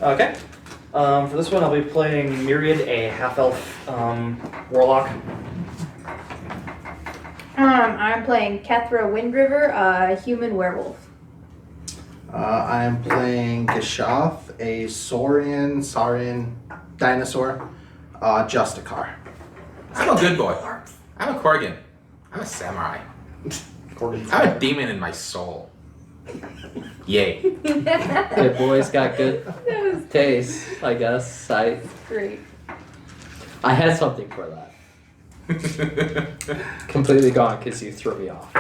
Okay. For this one, I'll be playing Myriad, a half-elf warlock. I'm playing Kethra Windriver, a human werewolf. I'm playing Gishath, a Saurian dinosaur, Justicar. I'm a good boy. I'm a Korgan. I'm a samurai. I'm a demon in my soul. Yay. Good boys got good taste, I guess. Great. I had something for that. Completely gone because you threw me off.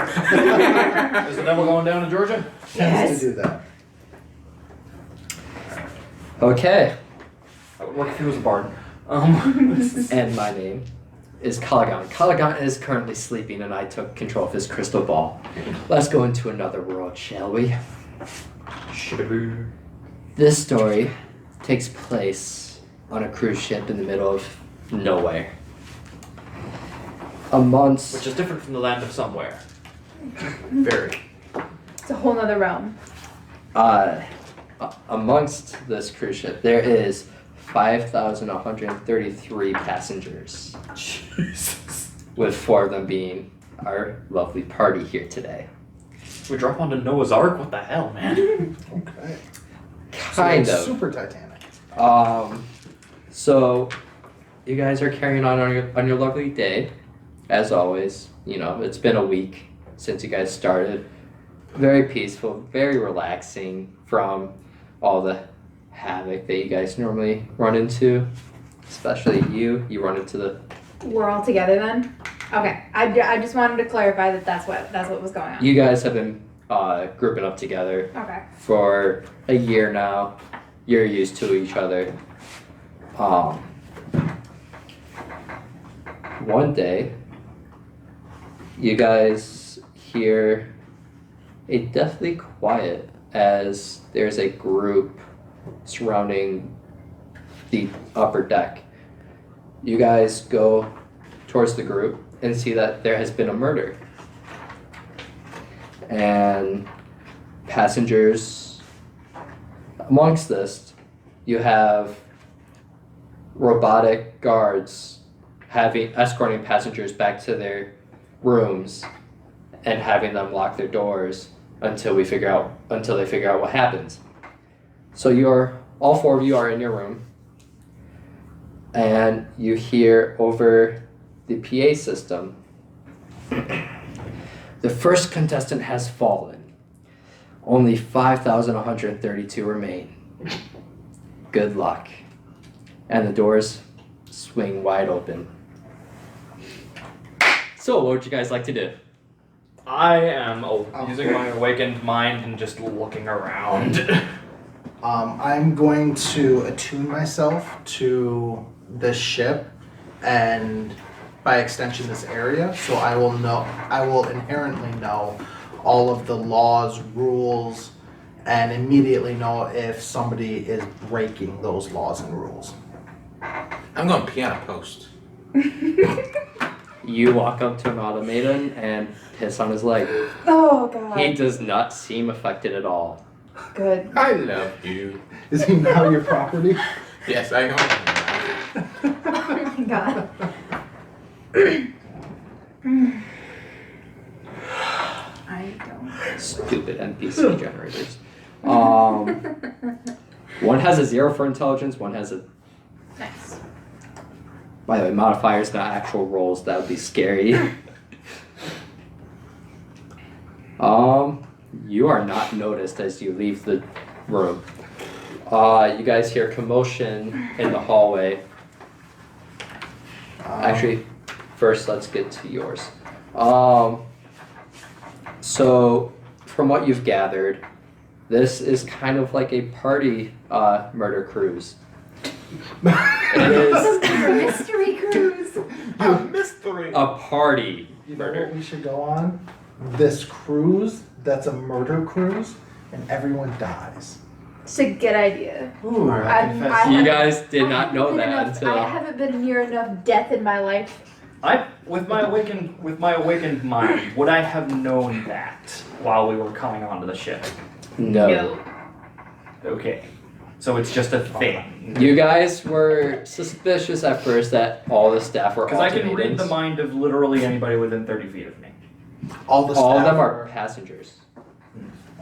Is the devil going down to Georgia? Tends to do that. Okay, That would work if he was a bard. and my name is Caligon. Caligon is currently sleeping and I took control of his crystal ball. Let's go into another world, shall we? Shibaboo. This story takes place on a cruise ship in the middle of nowhere. Which is different from the land of somewhere. Very. It's a whole nother realm. Amongst this cruise ship, there is 5,133 passengers. Jesus. With 4 of them being our lovely party here today. We drop onto Noah's Ark? What the hell, man? Okay. Kind So of. Super Titanic. So you guys are carrying on your lovely day, as always. You know, it's been a week since you guys started. Very peaceful, very relaxing from all the havoc that you guys normally run into. Especially you run into the. We're all together then? Okay. I just wanted to clarify that that's what was going on. You guys have been grouping up together Okay. for a year now. You're used to each other. One day, you guys hear a deathly quiet as there's a group surrounding the upper deck. You guys go towards the group and see that there has been a murder. And passengers, amongst this, you have robotic guards escorting passengers back to their rooms and having them lock their doors until they figure out what happens. So all 4 of you are in your room, and you hear over the PA system, the first contestant has fallen. Only 5,132 remain. Good luck. And the doors swing wide open. So, what would you guys like to do? I am using my awakened mind and just looking around. I'm going to attune myself to this ship and by extension this area, so I will inherently know all of the laws, rules, and immediately know if somebody is breaking those laws and rules. I'm going pee on a post. You walk up to an automaton and piss on his leg. Oh god. He does not seem affected at all. Good. I love you. Is he now your property? Yes, I know. Oh my god. I don't. Stupid NPC generators. One has a 0 for intelligence, one has a... Nice. By the way, modifiers, not actual rolls, that would be scary. You are not noticed as you leave the room. You guys hear commotion in the hallway. Actually, first let's get to yours. So, from what you've gathered, this is kind of like a party murder cruise. It is A mystery cruise. A mystery. a party You know murder. what we should go on? This cruise that's a murder cruise and everyone dies. It's a good idea. Ooh, I You haven't- guys did I not haven't know been that enough- until... I haven't been near enough death in my life. with my awakened mind, would I have known that while we were coming onto the ship? No. Okay. So it's just a thing. You guys were suspicious at first that all the staff were Because I can read the automatons. mind of literally anybody within 30 feet of me. All the All of staff them are passengers.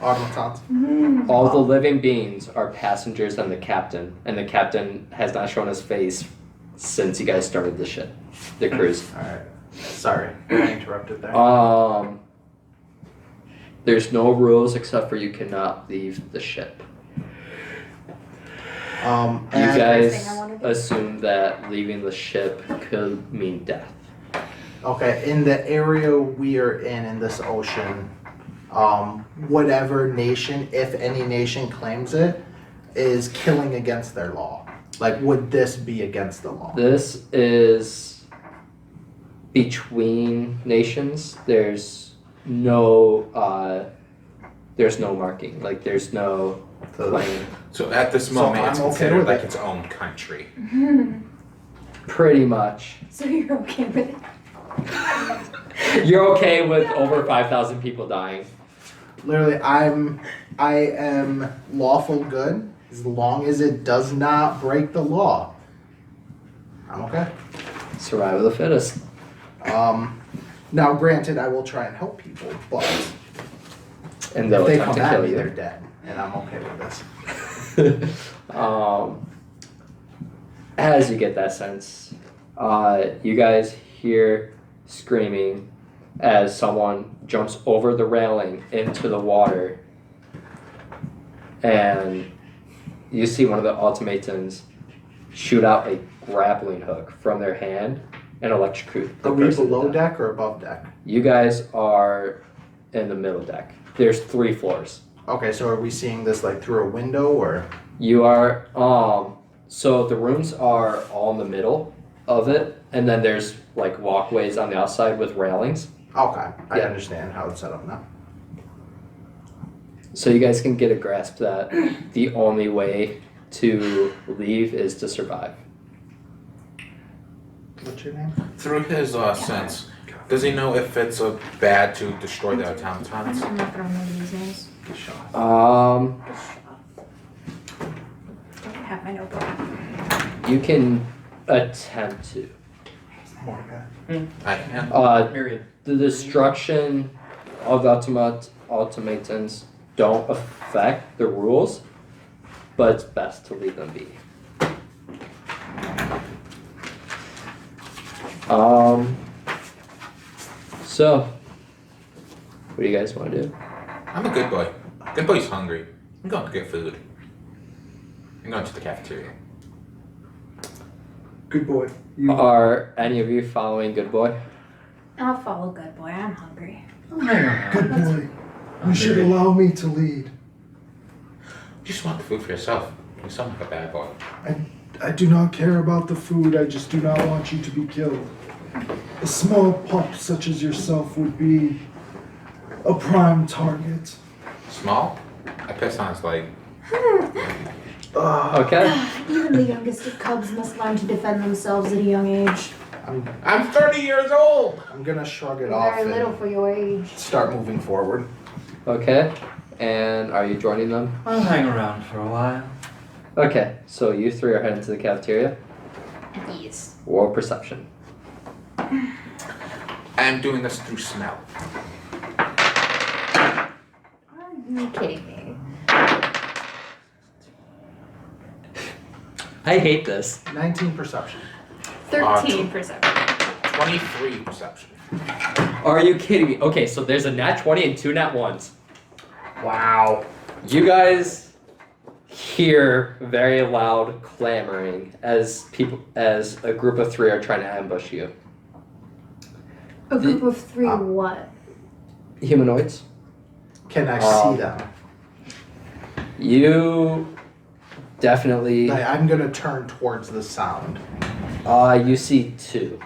automatons. All the living beings are passengers and the captain has not shown his face since you guys started the ship, the cruise. All right. Sorry, I interrupted there. There's no rules except for you cannot leave the ship. You And guys First thing I wanna do. assume that leaving the ship could mean death. okay, in the area we are in this ocean, whatever nation, if any nation claims it, is killing against their law. Like, would this be against the law? This is between nations. There's no marking. Like there's no plane. So at this So moment, I'm it's okay considered with like it. its own country. Pretty much. So you're okay with it? You're okay with over 5,000 people dying. Literally, I am lawful good as long as it does not break the law. I'm okay. Survival of the fittest. Now, granted, I will try and help people, but And if they'll they attempt come to at kill me, you. they're dead, and I'm okay with this. As you get that sense, you guys hear screaming as someone jumps over the railing into the water, and you see one of the automatons shoot out a grappling hook from their hand and electrocute the Are we person to below death. deck or above deck? You guys are in the middle deck. There's 3 floors. Okay, so are we seeing this like through a window or? You are so the rooms are all in the middle of it, and then there's like walkways on the outside with railings. Okay, I Yeah. understand how it's set up now. So you guys can get a grasp that the only way to leave is to survive. What's your name? Through his sense, does he know if it's bad to destroy the automatons? I'm not gonna remember these names. Um, Don't have my notebook. you can attempt to. Mordecai. I can. Myriad. The destruction of automatons don't affect the rules, but it's best to leave them be. So, what do you guys want to do? I'm a good boy. Good boy's hungry. I'm going to get food. I'm going to the cafeteria. Good boy. Are any of you following Good Boy? I'll follow good boy. I'm hungry. Good boy. You should allow me to lead. You just want the food for yourself. You sound like a bad boy. I do not care about the food, I just do not want you to be killed. A small pup such as yourself would be a prime target. Small? I pissed on his leg. Okay. Even the youngest of cubs must learn to defend themselves at a young age. I'm 30 years old! I'm gonna shrug it off Very little and for your age. start moving forward. Okay. And are you joining them? I'll hang around for a while. Okay. So you 3 are heading to the cafeteria. Yes. Or perception. I'm doing this through smell. Are you kidding me? I hate this. 19 perception. 13 perception. 23 perception. Are you kidding me? Okay, so there's a nat 20 and 2 nat 1s. Wow. You guys hear very loud clamoring as a group of 3 are trying to ambush you. A group of 3 what? Humanoids. Can I see them? You definitely Like, I'm gonna turn towards the sound. you see 2.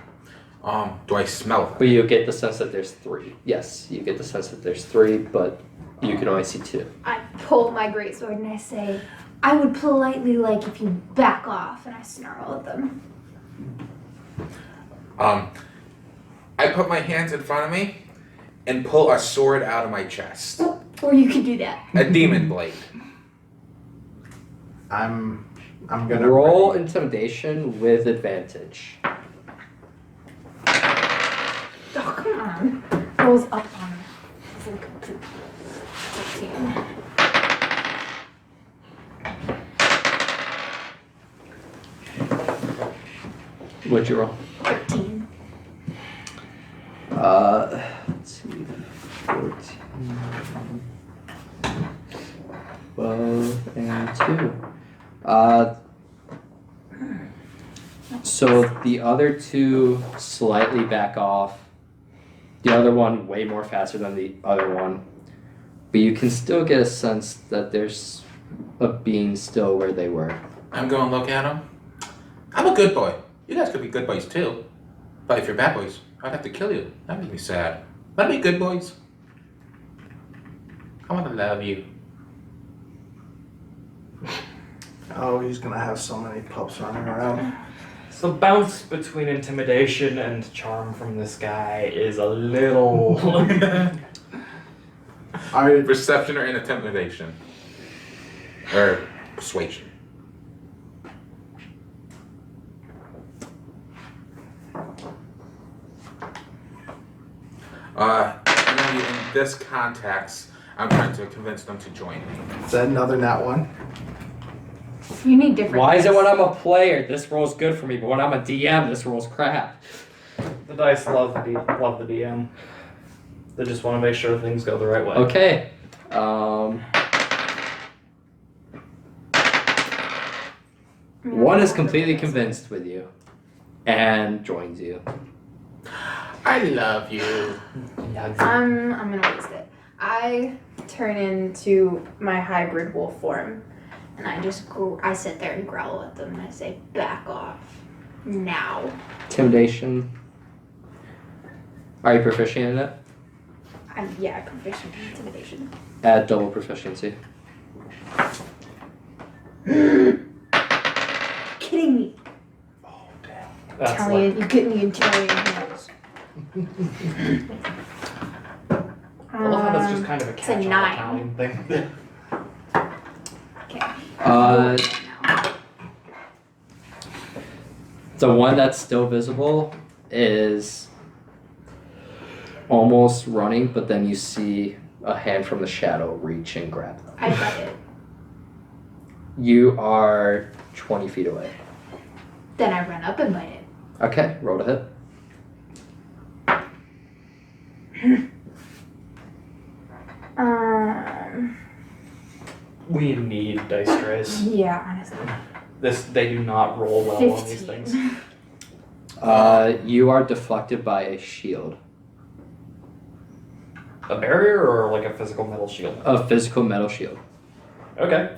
Do I smell them? But you get the sense that there's 3. Yes, you get the sense that there's 3, but you can only see 2. I pull my greatsword and I say, I would politely like if you back off, and I snarl at them. I put my hands in front of me and pull a sword out of my chest. Or you could do that. A demon blade. I'm gonna Roll ready. intimidation with advantage. Oh, come on. Rolls up on him. It's like a 15. What'd you roll? 13. Let's see. 14. 12 and 2. So the other two slightly back off. The other one way more faster than the other one. But you can still get a sense that there's a being still where they were. I'm going to look at him. I'm a good boy. You guys could be good boys too. But if you're bad boys, I'd have to kill you. That'd make me sad. Let me be good boys. I want to love you. Oh, he's gonna have so many pups running around. So the bounce between intimidation and charm from this guy is a little. Perception or intimidation? Or persuasion? In this context, I'm trying to convince them to join me. Is that another nat one? You need different. Why is it dice. when I'm a player, this roll's good for me, but when I'm a DM, this roll's crap? The dice love the DM. They just want to make sure things go the right way. Okay. One is completely convinced with you and joins you. I love you. I'm gonna waste it. I turn into my hybrid wolf form, and I sit there and growl at them, and I say, "Back off, now." Intimidation. Are you proficient in it? I'm proficient in intimidation. Add double proficiency. Kidding me? Oh damn. That's Italian, like, you get me Italian hands. I love how that's just kind of a it's a catch-all 9. Italian thing. Okay. The one that's still visible is almost running, but then you see a hand from the shadow reach and grab them. I got it. You are 20 feet away. Then I run up and bite it. Okay, roll to hit. We need dice trays. Yeah, honestly. They do not roll well on these 15. things. You are deflected by a shield. A barrier or like a physical metal shield? A physical metal shield. Okay.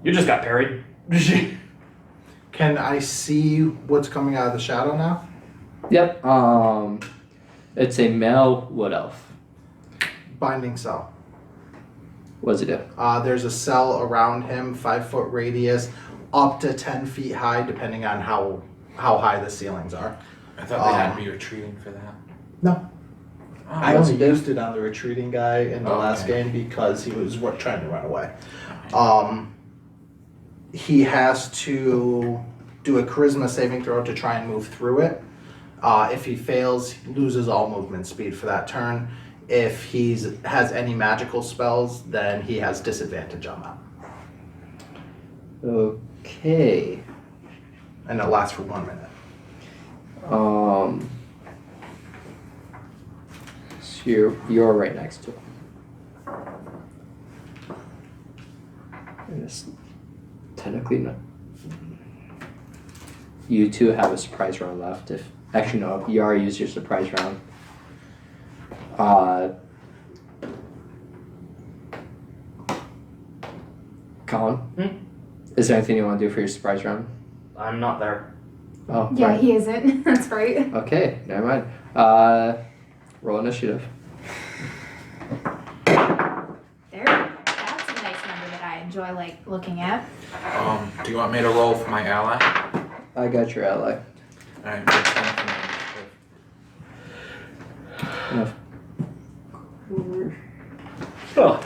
You just got parried. Can I see what's coming out of the shadow now? Yep. It's a male wood elf. Binding cell. What does it do? There's a cell around him, 5-foot radius, up to 10 feet high, depending on how high the ceilings are. I thought they had me retreating for that. No. Oh, I what's only it do? used it on the retreating guy in the last Okay. game because he was trying to run away. He has to do a charisma saving throw to try and move through it. If he fails, he loses all movement speed for that turn. If he has any magical spells, then he has disadvantage on that. Okay. And it lasts for 1 minute. So you're right next to him. And it's technically not. You two have a surprise round left. Actually no, you already used your surprise round. Colin? Is there anything you want to do for your surprise round? I'm not there. Oh, Yeah, right. he isn't. That's right. Okay, never mind. Roll initiative. There. That's a nice number that I enjoy looking at. Do you want me to roll for my ally? I got your ally. Alright, what's one for my initiative? Oh.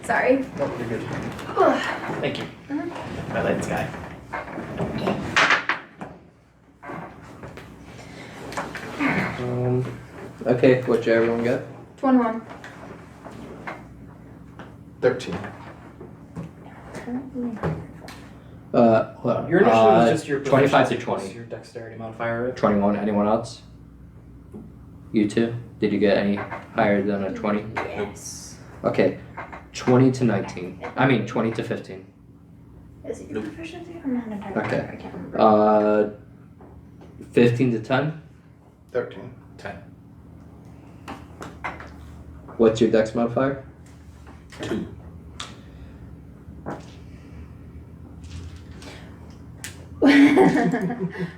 Sorry. Nope, you're good. Thank you. My lights guy. Okay, what did everyone get? 21. 13. Hold on. Your initiative was just your 25 to proficiency plus 20. Your dexterity modifier. Right? 21. Anyone else? You two? Did you get any higher than a 20? Yes. Okay. 20 to 19. I mean, 20 to 15. Is it your proficiency? I'm not entirely Okay. sure. I can't remember. 15 to 10. 13. 10. What's your dex modifier? 2.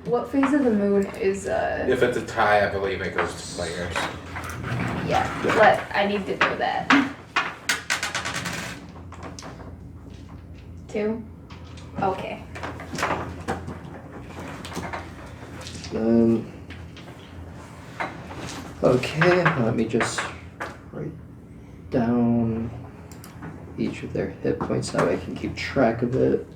What phase of the moon is If it's a tie, I believe it goes to players. yeah. I need to know that. 2? Okay. Okay, let me just write down each of their hit points so I can keep track of it.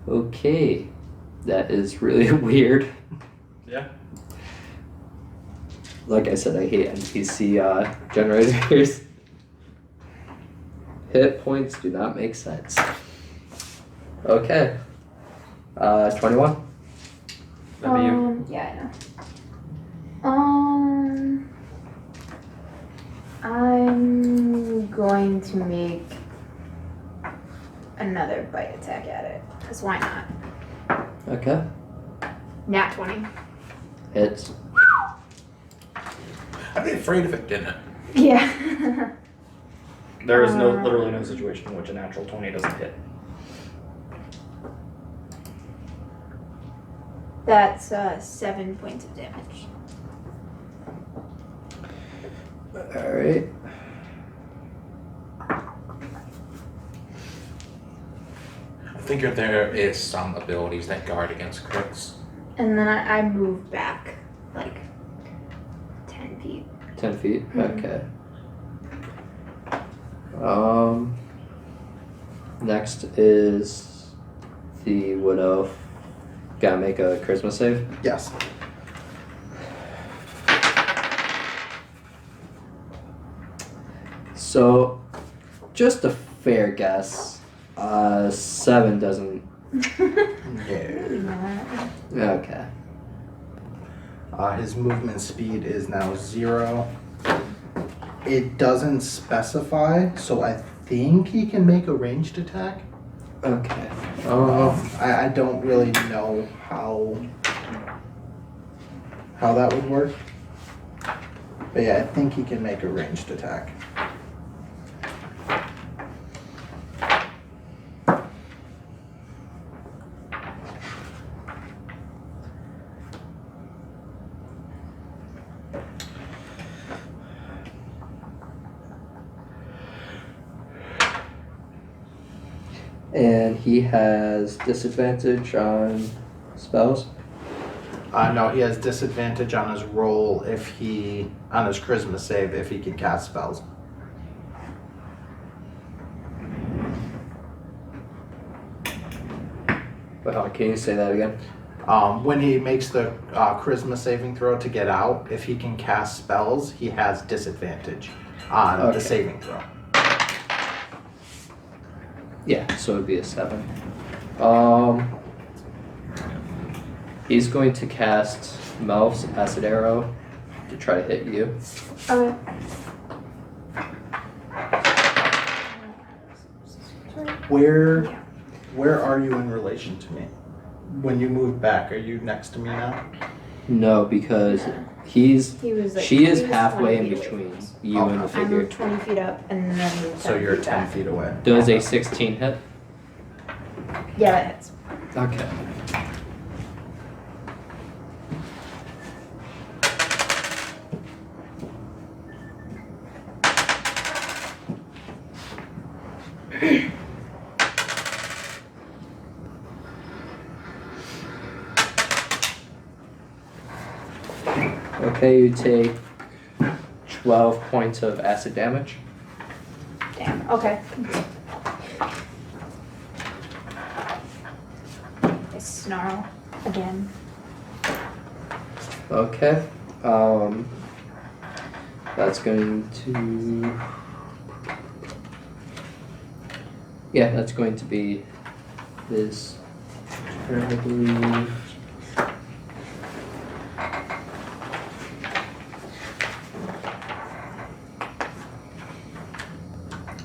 Okay, that is really weird. Yeah. Like I said, I hate NPC generators. Hit points do not make sense. Okay. 21. That'd be you. Yeah, I know. I'm going to make another bite attack at it. Because why not? Okay. Nat 20. Hits. I'd be afraid if it didn't. Yeah. There is literally no situation in which a natural 20 doesn't hit. That's 7 points of damage. Alright. I figure there is some abilities that guard against crits. And then I move back like 10 feet. 10 feet? Mhm. Okay. Next is the widow. Gotta make a charisma save. Yes. So, just a fair guess. 7 doesn't. No. Okay. His movement speed is now 0. It doesn't specify, so I think he can make a ranged attack. Okay. I don't really know how that would work. But yeah, I think he can make a ranged attack. And he has disadvantage on spells. No, he has disadvantage on his roll on his charisma save if he can cast spells. Wait, can you say that again? When he makes the charisma saving throw to get out, if he can cast spells, he has disadvantage on Okay. the saving throw. Yeah, so it'd be a 7. He's going to cast Melf's Acid Arrow to try to hit you. Okay. Where are you in relation to me? When you move back, are you next to me now? No, because He was like, she he is was halfway 20 in feet away between from us. you and the Okay. I figure. moved 20 feet up and then moved So you're 10 back. feet away. Does a 16 hit? Yeah, that hits. Okay. Okay, you take 12 points of acid damage. Damn. Okay. I snarl again. Okay. That's going to. Yeah, that's going to be his turn, I believe.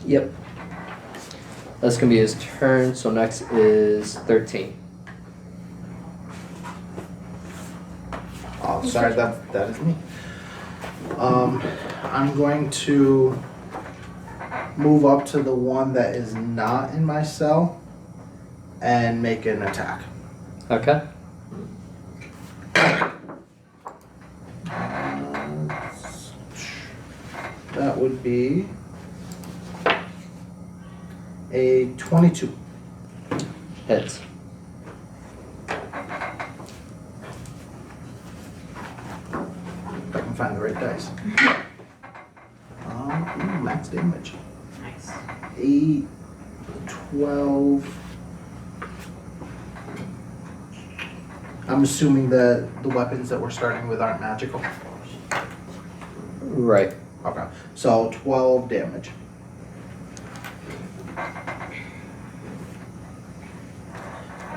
Yep. That's gonna be his turn, so next is 13. Oh, sorry, that is me. I'm going to move up to the one that is not in my cell and make an attack. Okay. That would be a 22. Hits. If I can find the right dice. Max damage. Nice. 8, 12. I'm assuming that the weapons that we're starting with aren't magical. Right. Okay. So 12 damage.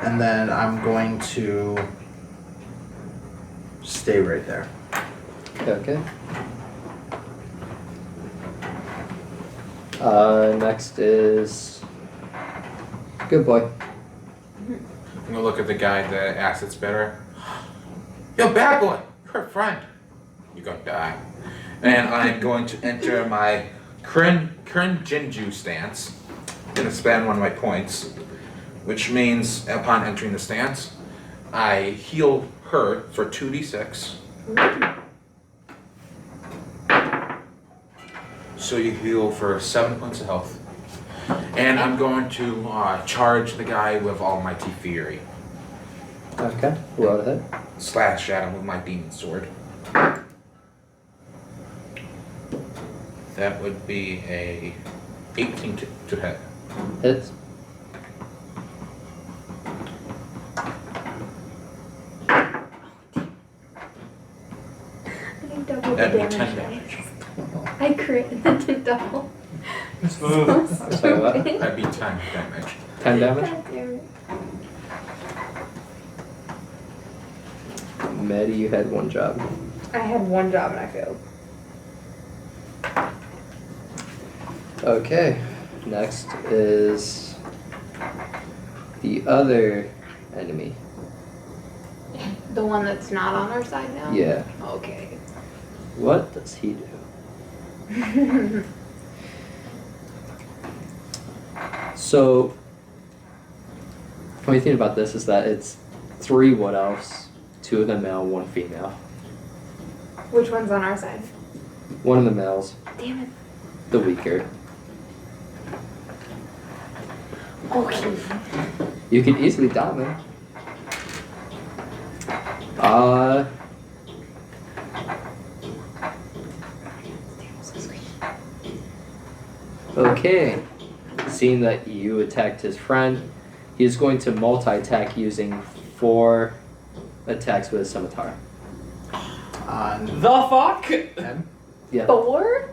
And then I'm going to stay right there. Okay. Next is good boy. I'm gonna look at the guy that acid's better. Yo, bad boy, you're a friend. You're gonna die. And I'm going to enter my Kren Jinju stance. I'm gonna spend one of my points, which means upon entering the stance, I heal her for 2d6. So you heal for 7 points of health. And I'm going to charge the guy with Almighty Fury. Okay. Roll ahead. Slash at him with my demon sword. That would be a 18 to hit. Hits. I think double the That'd be damage. 10 damage. I crit and then did double. Sorry, what? That'd be 10 damage. 10 damage. God damn it. Maddie, you had one job. I had one job and I failed. Okay. Next is the other enemy. The one that's not on our side now? Yeah. Okay. What does he do? So, funny thing about this is that it's 3 wood elves, 2 of them male, 1 female. Which one's on our side? One of the males, Damn it. the weaker. Okay. You could easily dom him. Okay. Seeing that you attacked his friend, he is going to multi-attack using 4 attacks with a scimitar. On The fuck? 10. Yeah. 4?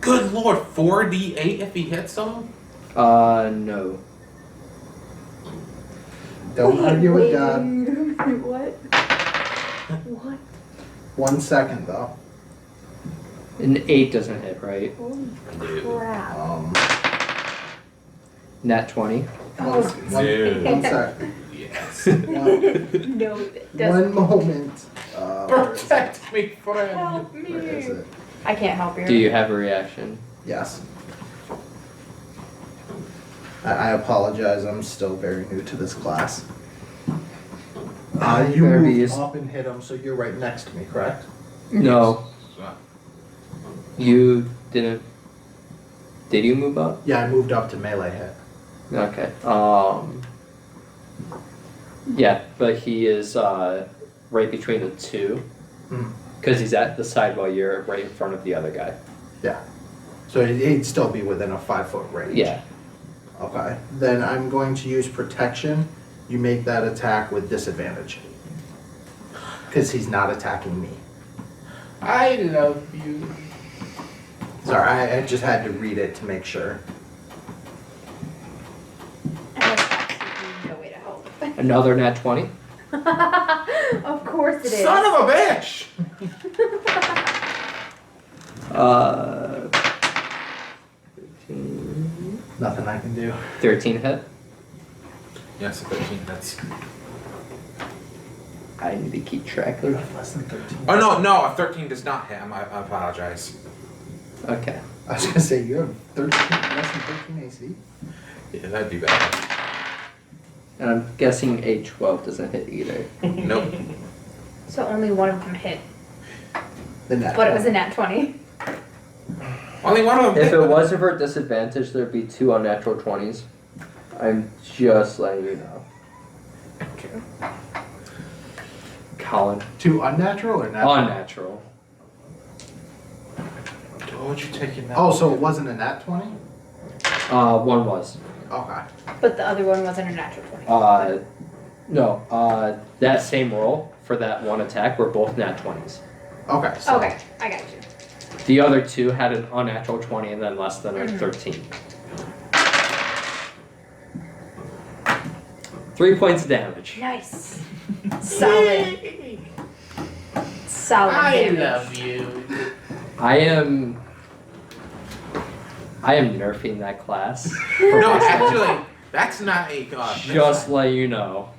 Good lord, 4d8 if he hits them? No. Don't argue with God. What? What? 1 second though. An 8 doesn't hit, right? Holy No. crap. Nat 20. Oh, Dude. 1 second. Yes. One, no, it doesn't. one moment. Where is it? Protect me, friend. Help Where is me. it? I can't help you. Do you have a reaction? Yes. I apologize. I'm still very new to this class. You Better be moved used- up and hit him, so you're right next to me, correct? No. You didn't Did you move up? Yeah, I moved up to melee hit. Okay. Yeah, but he is right between the two. Mhm. Because he's at the side while you're right in front of the other guy. So he'd still be within a 5-foot range. Yeah. Okay. Then I'm going to use protection. You make that attack with disadvantage. Because he's not attacking me. I love you. Sorry, I just had to read it to make sure. And there's absolutely no way to help. Another nat 20. Of course it is. Son of a bitch! 13, Nothing I can do. 13 hit. Yes, a 13. That's. I need to keep track of. Less than 13. Oh no, a 13 does not hit. I apologize. Okay. I was gonna say you have 13, less than 13 AC. Yeah, that'd be bad. And I'm guessing a 12 doesn't hit either. Nope. So only one of them hit, The net. but it was a nat 20. Only one of them. If it wasn't for disadvantage, there'd be 2 unnatural 20s. I'm just letting you know. Colin. 2 unnatural or natural? Unnatural. What would you take in that? Oh, so it wasn't a nat 20? One was. Okay. But the other one wasn't a natural 20. No. That same roll for that one attack were both nat 20s. Okay. So Okay, I got you. The other two had an unnatural 20 and then less than a 13. 3 points of damage. Nice. Solid. Solid damage. you. I am nerfing that class. No, actually, that's not a Just let you know.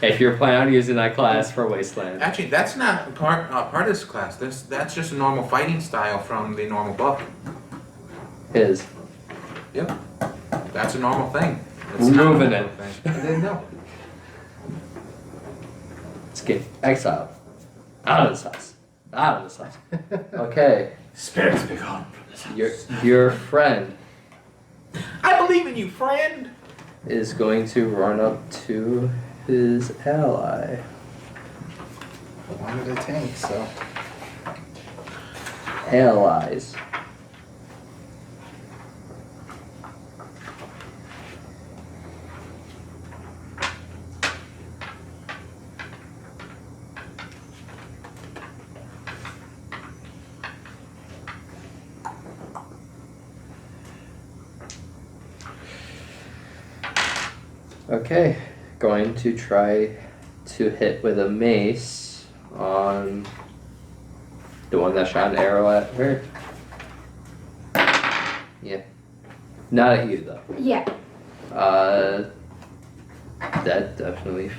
If you're planning on using that class for Wasteland. Actually, that's not part of this class. That's just a normal fighting style from the normal book. Is. Yep. That's a normal thing. It's Moving not a normal it. thing. I didn't know. Let's get exiled. Out of this house. Out of this house. Okay. Spirits be gone from this house. Your friend I believe in you, friend. is going to run up to his ally. I wanted a tank, so. Allies. Okay, going to try to hit with a mace on the one that shot an arrow at her. Yeah. Not at you though. Yeah. That definitely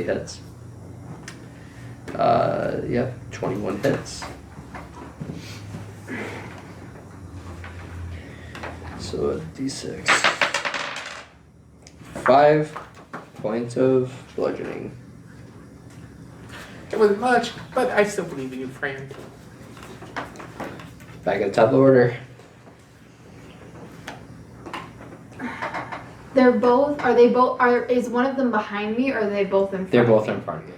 hits. Yep, 21 hits. So a d6. 5 points of bludgeoning. It was much, but I still believe in you, friend. Back at the top of the order. Is one of them behind me or are they both in front They're of both me? in front of you,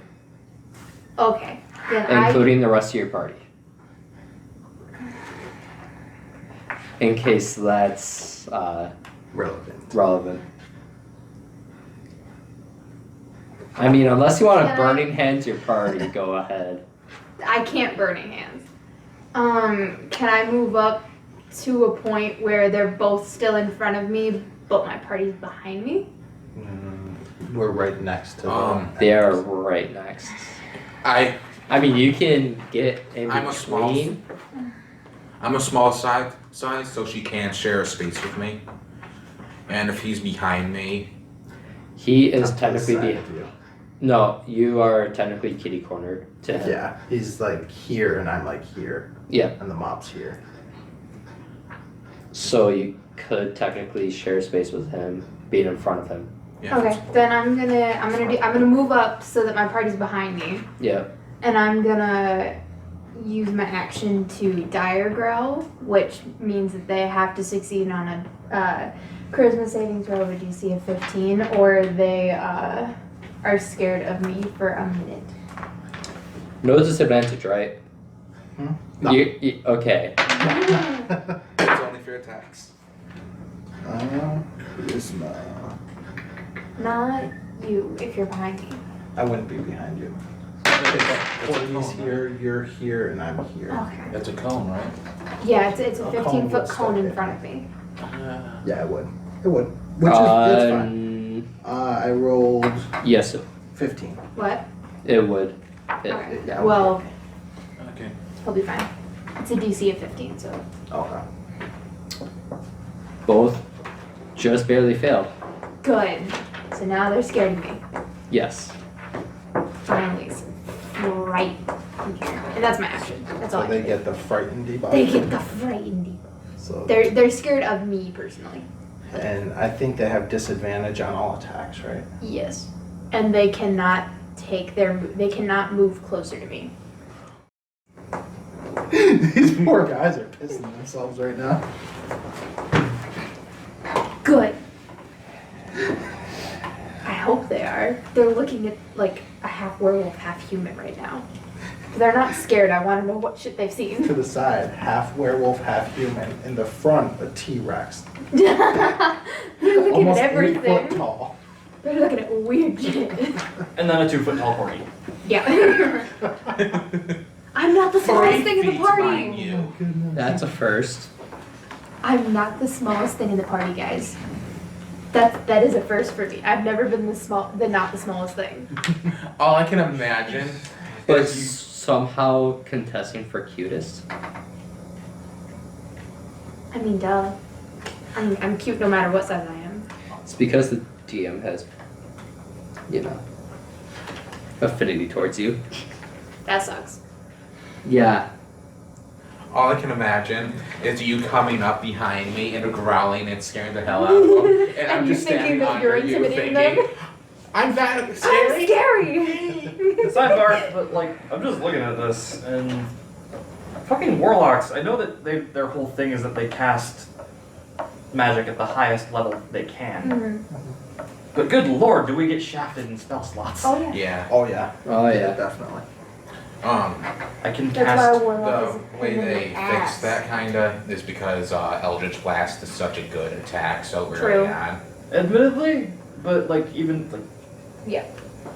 Okay. Then including the rest of your party. In case that's relevant. I mean, unless you want to Can I- burning hands your party, go ahead. I can't burning hands. Can I move up to a point where they're both still in front of me, but my party's behind me? We're right next to They are right next. I mean, you can get in I'm a small- between. I'm a small size, so she can't share a space with me. And if he's behind me, He is Up to the technically side of you. No, you are technically kitty cornered to him. Yeah, he's like here and I'm like here. Yeah. And the mob's here. So you could technically share space with him, being in front of him. yeah. Okay. Then I'm gonna move up so that my party's behind me, Yeah. and I'm gonna use my action to dire growl, which means that they have to succeed on a charisma saving throw of a DC of 15, or they are scared of me for a minute. No disadvantage, right? No. Okay. It's only for attacks. Charisma. Not you, if you're behind me. I wouldn't be behind you. He's here, you're here, and I'm here. Okay. That's a cone, right? Yeah, it's a A 15 cone foot would cone still in hit front me. of me. Yeah, I would. It would. Which is it's fine. I rolled Yes, 15. What? it would. Okay. Yeah. Well, Okay. he'll be fine. It's a DC of 15, so. Okay. Both just barely failed. Good. So now they're scared of me. Yes. Finally. Right in here. And that's my action. That's all So I they can get the frightened debuff. do. They get the frightened debuff. So They're scared of me personally. and I think they have disadvantage on all attacks, right? Yes. And they cannot they cannot move closer to me. These poor guys are pissing themselves right now. Good. I hope they are. They're looking at like a half werewolf, half human right now. They're not scared. I want to know what shit they've seen. To the side, half werewolf, half human. In the front, a T-Rex. They're looking Almost at 8 foot everything. tall. They're looking at weird shit. And then a 2 foot tall corgi. Yeah. I'm not the smallest thing in the Mind party. you. That's a first. I'm not the smallest thing in the party, guys. That is a first for me. I've never been not the smallest thing. All I can imagine But is you. somehow contesting for cutest. I mean, duh. I'm cute no matter what size I am. It's because the DM has, affinity towards you. That sucks. Yeah. All I can imagine is you coming up behind me and growling and scaring the hell out of them, and I'm And you just thinking standing that under you're you intimidating thinking, them? I'm that I'm scary. scary. Sidebar, but like, I'm just looking at this, and fucking warlocks, I know that their whole thing is that they cast magic at the highest level they can. Mhm. But good lord, do we get shafted in spell slots? Oh yeah. Yeah. Oh yeah. Oh yeah. Definitely. I can That's why cast. warlock is The a way pain in they the fix ass. that kinda is because Eldritch Blast is such a good attack so True. early on. Admittedly, but like even like. Yeah.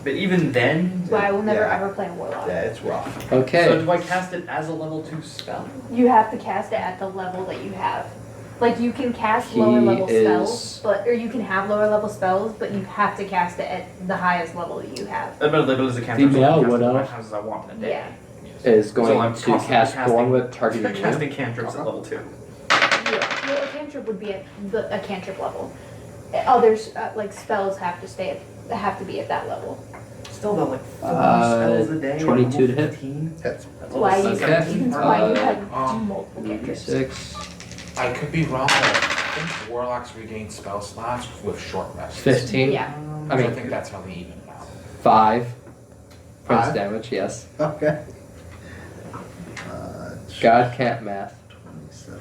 But even then. That's why I will never Yeah. ever play a warlock. Yeah, it's rough. Okay. So do I cast it as a level 2 spell? You have to cast it at the level that you have. Like you can cast He lower level is- spells, or you can have lower level spells, but you have to cast it at the highest level that you have. Admittedly, but as a cantrip, so I Female can cast would as many have- times as I want in a day. Yeah. is So going I'm to constantly cast casting- Thorn Whip targeting you. Casting cantrips at level 2. Yeah. Well, a cantrip would be at a cantrip level. Others like spells have to be at that level. Still though, like 4 Uh, spells a day. 22 to level hit. 15. Hits. That's That's why you, level Okay. 17. that's why you Uh, have um, multiple cantrips. 6, I could be wrong, but I think warlocks regain spell slots with short rests. 15. Yeah. I I mean, think that's how they even it out. 5 points 5? damage. Yes. Okay. God can't math. 27.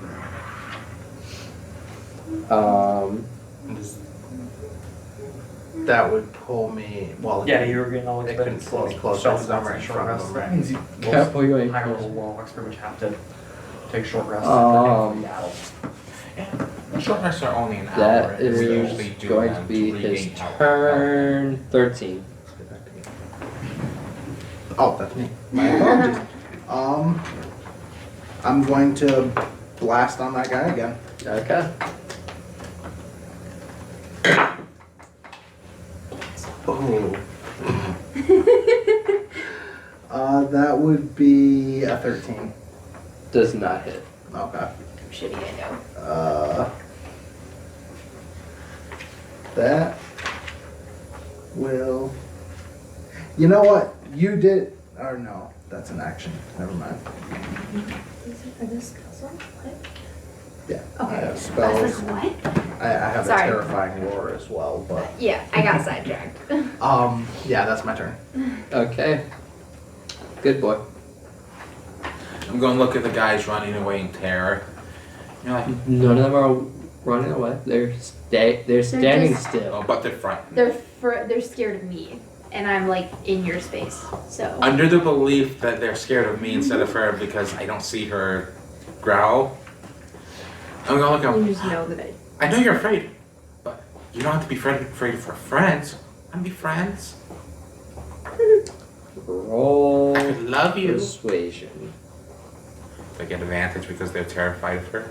That would pull me. Well, Yeah, you were getting all It expensive. couldn't pull me closer Spell because I'm slots right and in short front of rests. them, That right? means you Can't pull you any higher closer. level warlocks pretty much have to take short rests. Um, Short rests are only an hour. That and we is usually do going them to be regain his health. turn. 13. Oh, that's me. My apologies. I'm going to blast on that guy again. Okay. Oh. That would be a 13. Does not hit. Okay. Shitty, I know. That will. You know what? You did. Or no, that's an action. Never mind. Are those spells on? What? Yeah. I Okay. have I was spells. like, what? I have Sorry. a terrifying roar as well, but Yeah, I got sidetracked. yeah, that's my turn. Okay. Good boy. I'm going to look at the guys running away in terror. You're like, None of them are running away. They're standing just- still. oh, but they're frightened. They're scared of me, and I'm like in your space. So Under the belief that they're scared of me instead of her because I don't see her growl, I'm going to look you at just know that I know you're afraid, but you don't have to be afraid for friends. I'm be friends. Roll I could love you. persuasion. They get advantage because they're terrified of her.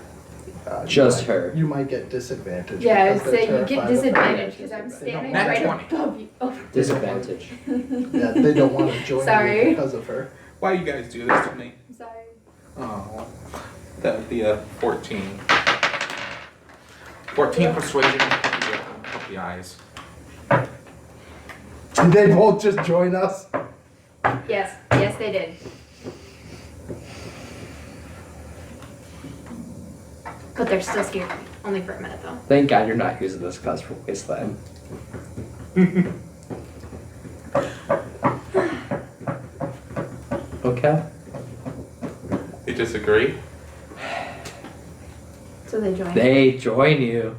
Just you might- her. You might get disadvantage. Yeah, I would because they're say you get terrified of her. disadvantage because I'm standing Nat right 20. above you. Oh. Disadvantage. Yeah, they don't want to join Sorry. you because of her. Why you guys do this to me? I'm sorry. Oh, that would be a 14. 14 persuasion with puppy eyes. Did they both just join us? Yes, they did. But they're still scared of me. Only for a minute though. Thank God you're not using this class for wasteland. Okay. You disagree? So they joined. They join you.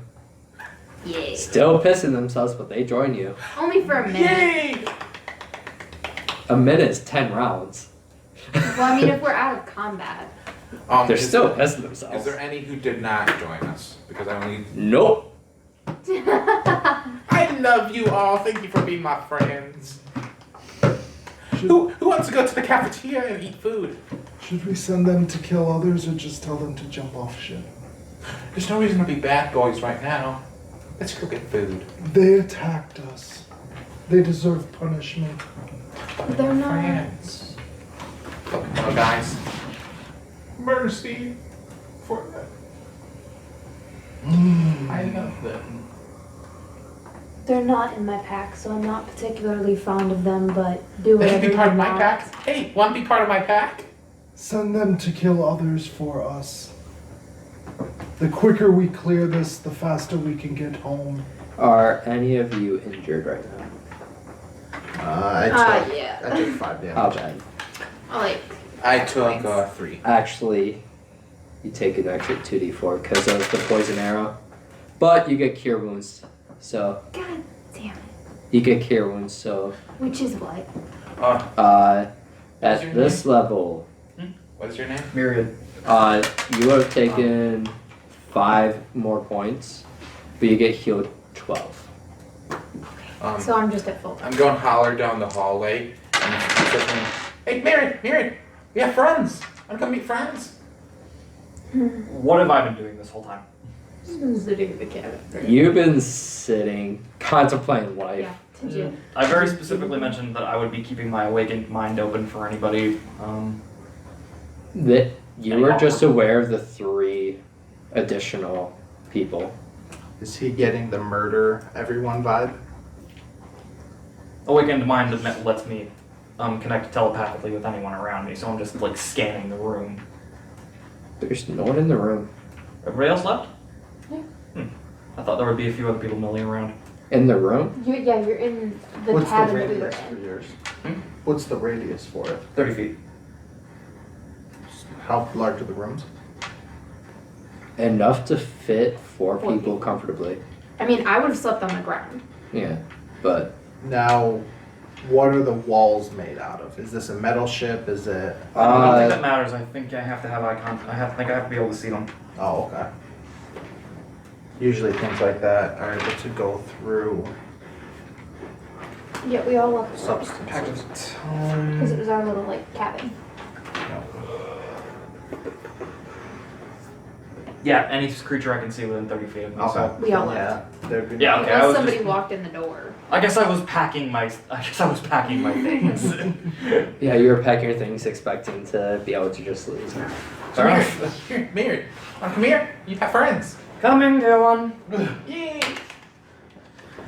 Yay. Still pissing themselves, but they join you. Only for a minute. Yay! A minute is 10 rounds. Well, I mean, if we're out of combat. They're is still there- pissing Is themselves. there any who did not join us? Because I only. Nope. I love you all. Thank you for being my friends. Who wants to go to the cafeteria and eat food? Should we send them to kill others or just tell them to jump off ship? There's no reason to be bad boys right now. Let's go get food. They attacked us. They deserve punishment. But They're we're not. friends. Look, no, guys. Mercy for them. I love them. They're not in my pack, so I'm not particularly fond of them, but do They whatever can be part you of my want. pack. Hey, want to be part of my pack? Send them to kill others for us. The quicker we clear this, the faster we can get home. Are any of you injured right now? Yeah. I took 5 damage. How bad? Like, I took 3. Actually, you take an extra 2d4 because of the poison arrow. But you get cure wounds. So, God damn it. you get cure wounds. So, Which is what? at your this level, What is your name? Myriad. you have taken 5 more points, but you get healed 12. So I'm just at full. I'm going holler down the hallway, and he says to me, "Hey, Mary, we have friends. Wanna come meet friends?" What have I been doing this whole time? Sitting in the cabin. You've been sitting, contemplating life. Yeah. Did you? I very specifically mentioned that I would be keeping my awakened mind open for anybody. That you were just aware of the 3 additional people. Is he getting the murder everyone vibe? Awakened mind lets me connect telepathically with anyone around me, so I'm just like scanning the room. There's no one in the room. Everybody else left? Yeah. I thought there would be a few other people milling around. In the room? Yeah, you're in the What's the cabin that we were radius for in. yours? Hmm? What's the radius for it? 30 feet. How large are the rooms? Enough to fit 4 4 people comfortably. I mean, I would have slept on the ground. Yeah, but Now, what are the walls made out of? Is this a metal ship? Is it? I don't think uh, that matters. I think I have to have eye contact. I think I have to be able to see them. Oh, okay. Usually things like that are able to go through Yeah, we all looked substances. because it was our little like cabin. Yeah, any creature I can see within 30 feet of me. Okay. So. We all Yeah. they're good. Yeah, okay. I Unless was somebody just, walked in the door. I guess I was packing my things. yeah, you were packing your things expecting to be able to just lose. Fair enough. Here, Mary, wanna come here? You have friends. Coming, Dylan. Yay!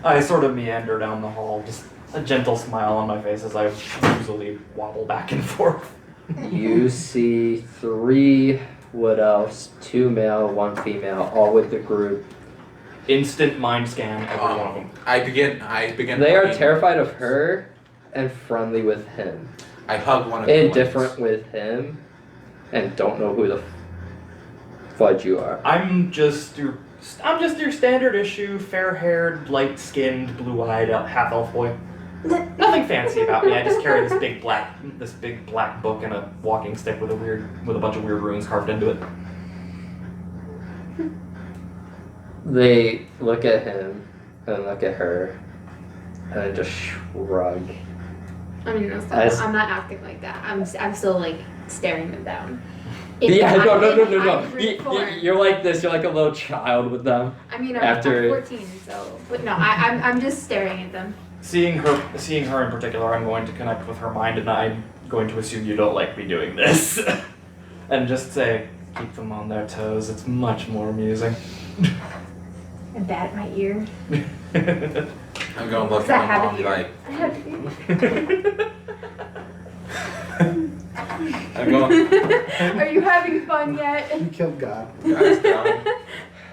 I sort of meander down the hall, just a gentle smile on my face as I usually wobble back and forth. You see 3 wood elves, 2 male, 1 female, all with the group. Instant mind scan every one of them. I begin. They are hugging- terrified of her and friendly with him. I hug one of them. Indifferent with him, and don't know who the fudge you are. I'm just your standard issue, fair-haired, light-skinned, blue-eyed half-elf boy. Nothing fancy about me. I just carry this big black book and a walking stick with a bunch of weird runes carved into it. They look at him and look at her and then just shrug. I mean, no, As- I'm not acting like that. I'm still like staring them down. Yeah, no. Brute form. You're like this. You're like a little child with them. I mean, after- I'm 14, so but no, I'm just staring at them. Seeing her in particular, I'm going to connect with her mind, and I'm going to assume you don't like me doing this, and just say, keep them on their toes. It's much more amusing. And bat my ear. I'm going to look Does that at my have mom an and be ear? like, I have an I'm going, ear. Are you having fun yet? You killed God. God's done.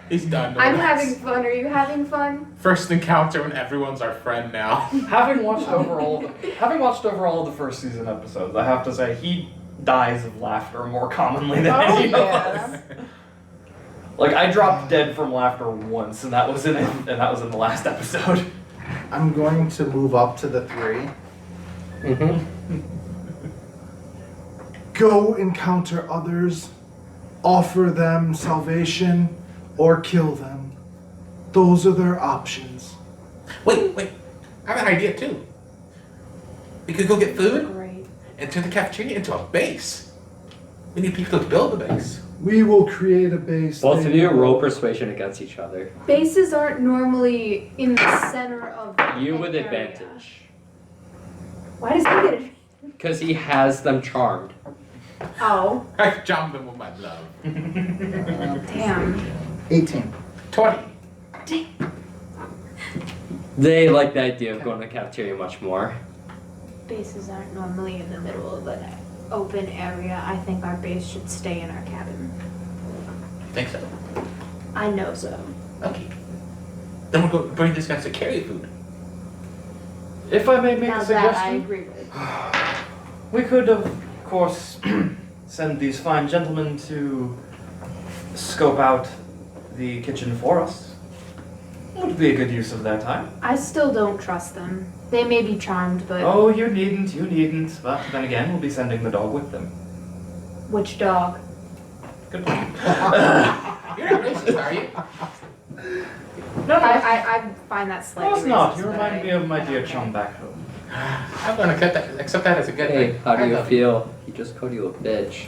He's done. no I'm less. having fun. Are you having fun? First encounter when everyone's our friend now. Having watched over all of the first season episodes, I have to say he dies of laughter more commonly than any of us. Like I dropped dead from laughter once, and that was in the last episode. I'm going to move up to the 3. Mm-hmm. Go encounter others, offer them salvation, or kill them. Those are their options. Wait. I have an idea too. We could go get food Great. and turn the cafeteria into a base. We need people to build the base. We will create a base. Both they of you know. roll persuasion against each other. Bases aren't normally in the center of You an with area. advantage. Why does he get it? Because he has them charmed. Oh, I charmed them with my love. damn. 18. 20. They like the idea of going to the cafeteria much more. Bases aren't normally in the middle of an open area. I think our base should stay in our cabin. Think so? I know so. Okay. Then we'll go bring these guys to carry food. If I may make Now a that I suggestion, agree with. we could, of course, send these fine gentlemen to scope out the kitchen for us. Would be a good use of their time. I still don't trust them. They may be charmed, but Oh, you needn't. But then again, we'll be sending the dog with them. which dog? Good point. You're not racist, are you? No, I find that of slightly course not. racist, You but remind I- me of my dear chum back home. I'm gonna accept that as a good Hey, thing. how do I you love feel? He just called you a bitch.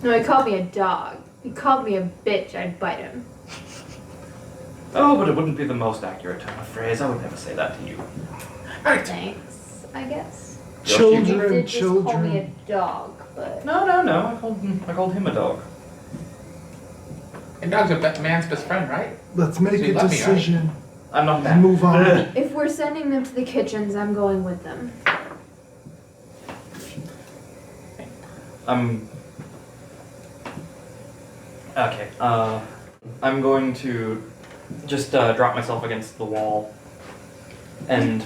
No, he called me a dog. He called me a bitch. I'd bite him. Oh, but it wouldn't be the most accurate turn of phrase. I would never say that to you. Alright. Thanks, I guess. He Children, did just call me children. a dog, but No. I called him a dog. And dog's a man's best friend, right? Let's make So you a love me, right? decision I'm not and that. move on. if we're sending them to the kitchens, I'm going with them. Okay. I'm going to just drop myself against the wall and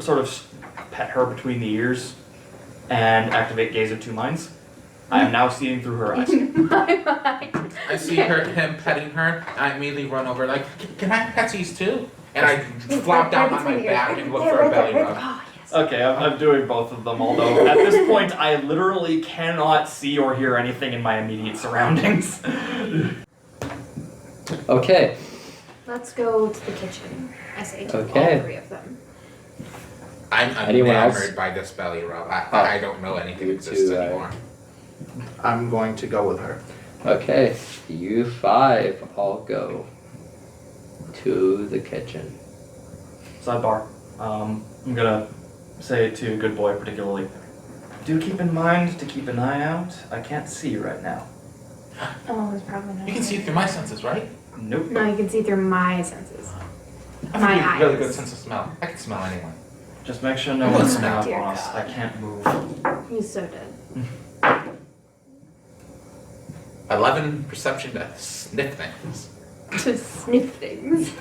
sort of pet her between the ears and activate Gaze of Two Minds. I am now seeing through her eyes. In my mind. I see him petting her, and I immediately run over like, can I pet these too? And I flop down on my back and look for a belly rub. Oh, yes. Okay, I'm doing both of them, although at this point I literally cannot see or hear anything in my immediate surroundings. Okay. Let's go to the kitchen. I say to Okay. all 3 of them. I'm Anyone else? enamored by this belly rub. Oh. I don't know anything You exists too, anymore. I'm going to go with her. Okay. You 5 all go to the kitchen. Sidebar. I'm gonna say to Good Boy particularly, do keep in mind to keep an eye out. I can't see right now. Oh, it's probably not. You can see through my senses, right? Nope. No, you can see through my senses. I My have a really eyes. good sense of smell. I can smell anyone. Just make sure no Oh, one's my coming up dear on us. God. I can't move. He's so dead. 11 perception to sniff things. To sniff things.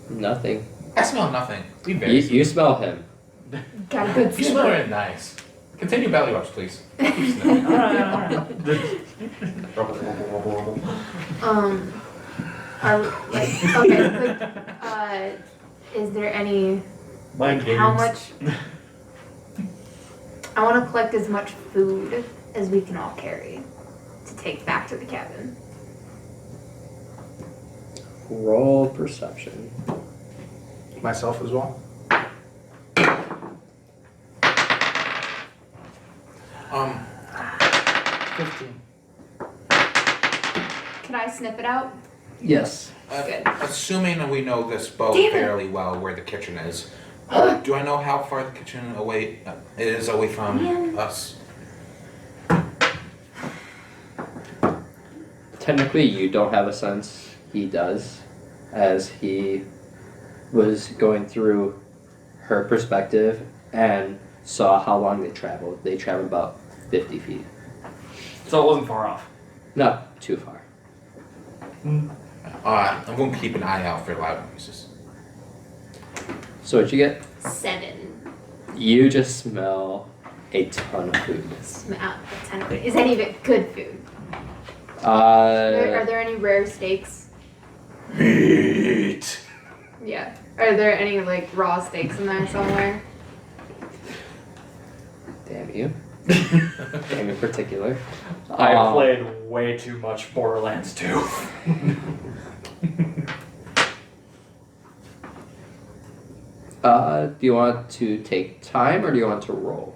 Nothing. I smell nothing. Be very You smell him. Got a good You smell smell. really nice. Continue belly rubs, please. Alright. Are like okay, like is there any Mind games. how much? I want to collect as much food as we can all carry to take back to the cabin. Roll perception. Myself as well. 15. Can I sniff it out? Yes. Good. Assuming we know this boat Damn it. fairly well, where the kitchen is, do I know how far the kitchen is away from Man. us? Technically, you don't have a sense. He does, as he was going through her perspective and saw how long they traveled. They traveled about 50 feet. So it wasn't far off. Not too far. I'm going to keep an eye out for loud noises. So what'd you get? 7. You just smell a ton of food. Smell a ton of food. Is any of it good food? Are there any rare steaks? Meat. Yeah. Are there any like raw steaks in there somewhere? Damn you. Damn in particular. I played way too much Borderlands 2. Do you want to take time or do you want to roll?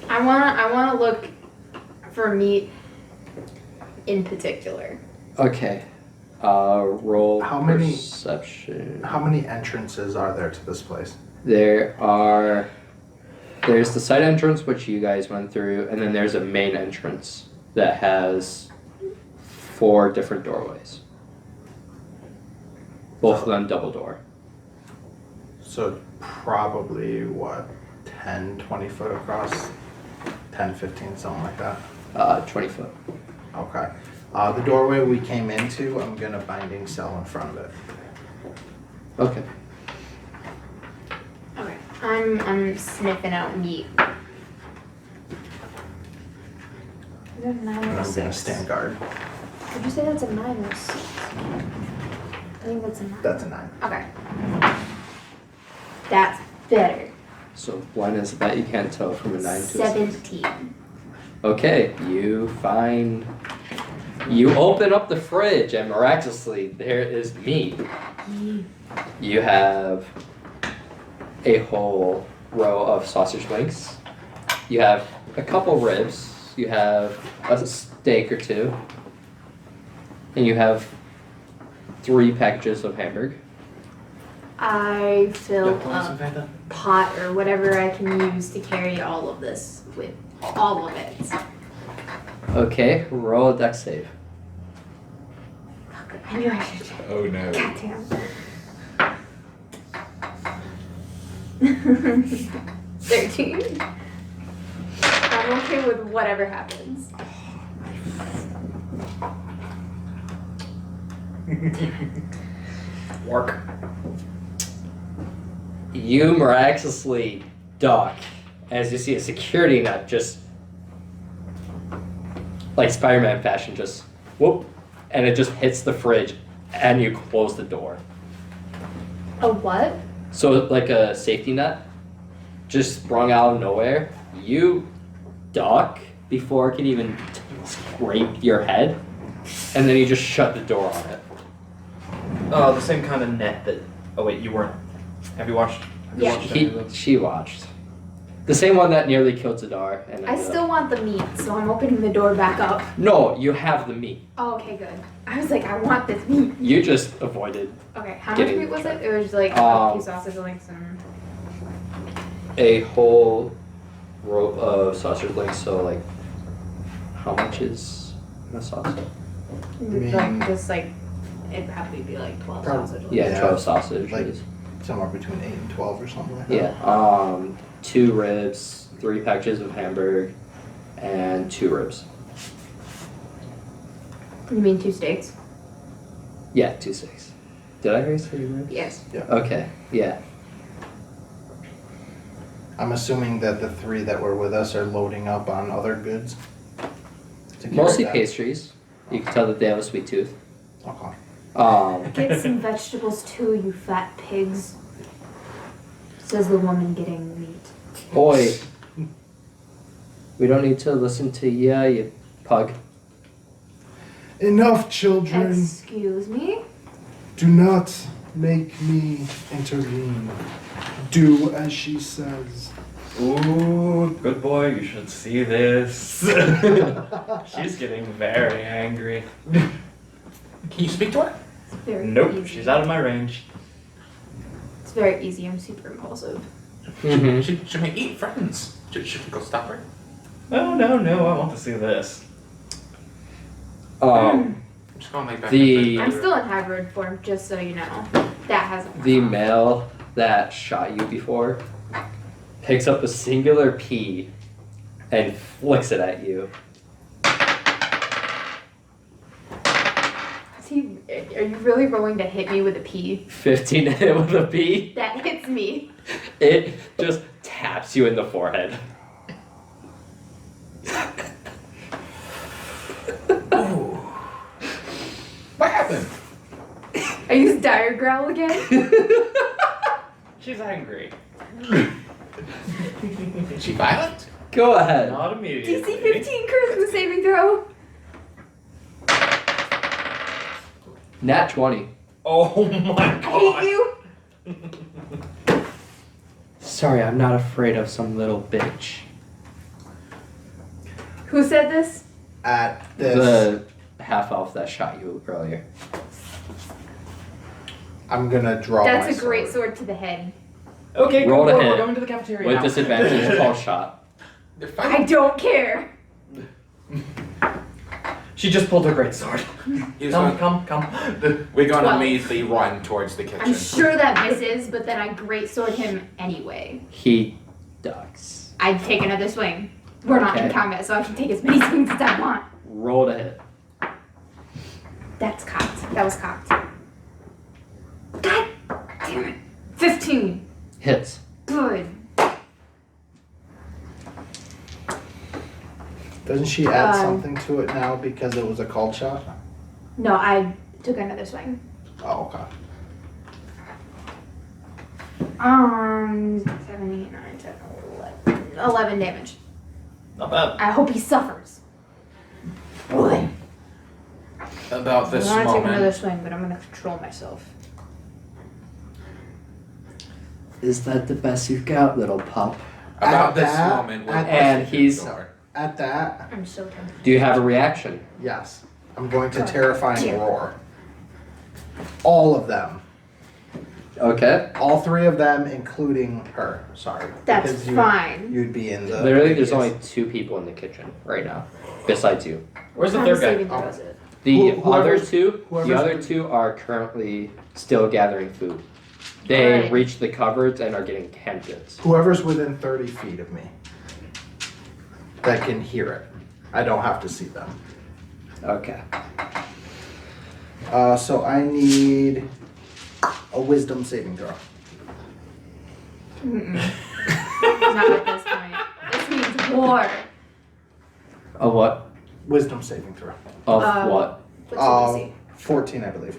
I wanna look for meat in particular. Okay. Roll How many- perception. How many entrances are there to this place? There's the side entrance which you guys went through, and then there's a main entrance that has 4 different doorways. Both of them double door. So probably what, 10, 20 foot across? 10, 15, something like that. 20 foot. Okay. The doorway we came into, I'm gonna binding cell in front of it. Okay. Okay. I'm sniffing out meat. Is that a 9 And or I'm 6? gonna stand guard. Did you say that's a 9 or 6? I think that's a 9. That's a 9. Okay. That's better. So one is that you can't tell from a 9 to a 6. 17. Okay, you open up the fridge and miraculously there is meat. You have a whole row of sausage links. You have a couple ribs. You have a steak or 2. And you have 3 packages of hamburger. I filled a pot or whatever I can use to carry all of this with all of it. Okay, roll a dex save. I knew I should. Oh no. Goddamn. 13. I'm okay with whatever happens. Work. You miraculously duck as you see a security net just like Spider-Man fashion, just whoop, and it just hits the fridge and you close the door. A what? So like a safety net just sprung out of nowhere. You duck before it can even scrape your head, and then you just shut the door on it. The same kind of net that. Oh wait, you weren't. Have you watched? Yeah. any of those? She watched. The same one that nearly killed Zadar. And I still want the meat, so I'm opening the door back up. No, you have the meat. Oh, okay, good. I was like, I want this meat. You just avoided Okay, how much Getting meat was trapped. it? It was like a few sausage links and. a whole row of sausage links, so like, how much is a sausage? Like, just like, it'd probably be like 12 sausage links. Yeah, Yeah, 12 sausages. like- Somewhere between 8 and 12 or something like that. Yeah, 2 ribs, 3 packages of hamburger, and 2 ribs. You mean 2 steaks? Yeah, 2 steaks. Did I hear you say ribs? Yes. Okay, yeah. I'm assuming that the 3 that were with us are loading up on other goods. to carry Mostly that. pastries. You can tell that they have a sweet tooth. Okay. Get some vegetables too, you fat pigs. Says the woman getting meat. Boy, we don't need to listen to you pug. Enough, children. Excuse me? Do not make me intervene. Do as she says. Ooh, good boy, you should see this. She's getting very angry. Can you speak to her? It's very Nope, easy. she's out of my range. It's very easy. I'm super impulsive. Mm-hmm. Should we eat friends? Should we go stop her? Oh, no, I want to see this. I'm just going like back. The- I'm still in hybrid form, just so you know. That hasn't. The male that shot you before picks up a singular pea and flicks it at you. Are you really rolling to hit me with a pea? 15 to hit with a pea. That hits me. It just taps you in the forehead. Ooh. What happened? I use dire growl again. She's angry. Is she violent? Go ahead. Not immediately. DC 15 charisma saving throw. Nat 20. Oh my I god. hate you. Sorry, I'm not afraid of some little bitch. Who said this? At this, The half elf that shot you earlier. I'm gonna draw That's my a great sword to the head. Okay, Roll good to boy, hit. we're going to the cafeteria With now. disadvantage, call shot. They're I fighting. don't care. She just pulled her great sword. He's Come, going- come. We're going to 12. immediately run towards the kitchen. I'm sure that misses, but then I great sword him anyway. He ducks. I'd take another swing. We're not in Okay. combat, so I can take as many swings as I want. Roll to hit. That's cocked. That was cocked. God damn it. 15. Hits. Good. Doesn't she add Um, something to it now because it was a called shot? No, I took another swing. Oh, okay. 7, 8, 9, 10, 11. 11 damage. Not bad. I hope he suffers. Good. About this I want to take another moment. swing, but I'm going to control myself. Is that the best you've got, little pup? About At this that- moment. we're at- And busting through he's- the door. At that, I'm so tempted. Do you have a reaction? yes, I'm going to God terrifying damn. roar. All of them. Okay. All 3 of them, including her. Sorry. That's because fine. You'd be in the. Literally, there's radius. only 2 people in the kitchen right now, besides you. Where's the How third many guy? saving throws is it? The Whoever's- other two, the whoever's- other 2 are currently still gathering food. They Alright. reached the cupboards and are getting candles. Whoever's within 30 feet of me that can hear it. I don't have to see them. Okay. So I need a wisdom saving throw. Not at this point. This means war. A what? Wisdom saving throw. Of Um, what? What's your DC? 14, I believe.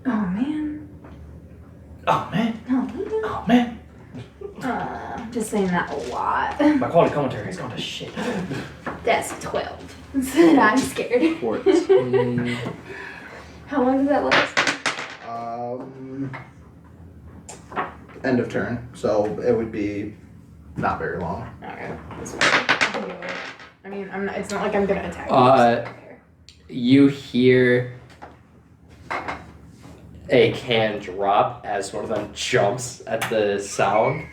Oh, man. Oh man, No, oh man. I'm just saying that a lot. My quality commentary is going to shit. That's 12. I'm scared. 14. How long does that last? End of turn, so it would be not very long. Okay, that's fine. I can deal with it. I mean, I'm not, it's not like I'm gonna attack. Uh, so I don't care. You hear a can drop as one of them jumps at the sound,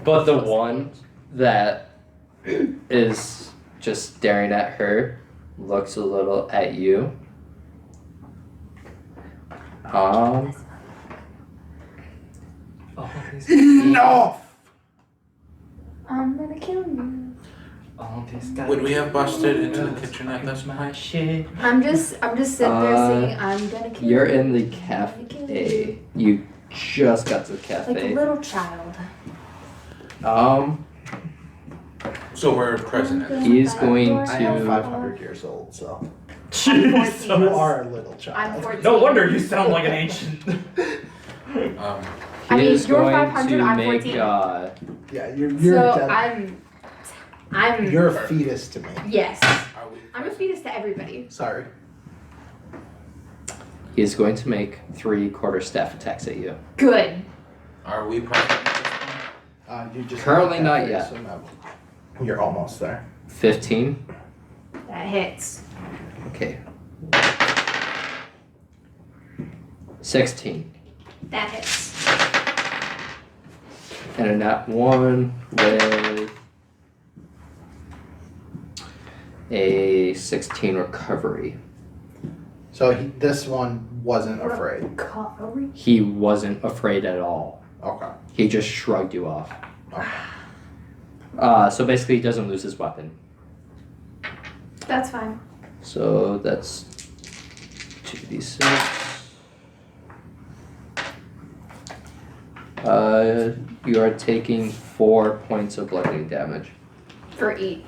but the one that is just staring at her looks a little at you. Oh, No! I'm gonna kill you. all these guys. Would we have busted into the kitchen at this my point? shit. I'm just sitting there saying I'm gonna kill you. You're in the I'm gonna kill you. cafe. You just got to the Like cafe. a little child. So we're present at this. He's going I am to. 500 years old, so Jesus. you are a little I'm child. 14. No wonder you sound like an ancient. I mean, He is you're going 500, to I'm make 14. Yeah, you're So dead. I'm. You're a fetus to me. Yes. Are we I'm a fetus to everybody. Sorry. He is going to make 3 quarterstaff attacks at you. Good. Are we present at this point? You just Currently have not that yet. face, so no. You're almost there. 15. That hits. Okay. 16. That hits. And a nat 1 with a 16 recovery. So this one wasn't afraid. Recovery. He wasn't afraid at all. Okay. He just shrugged you off. Okay. So basically, he doesn't lose his weapon. That's fine. So that's 2d6. You are taking 4 points of bludgeoning damage For each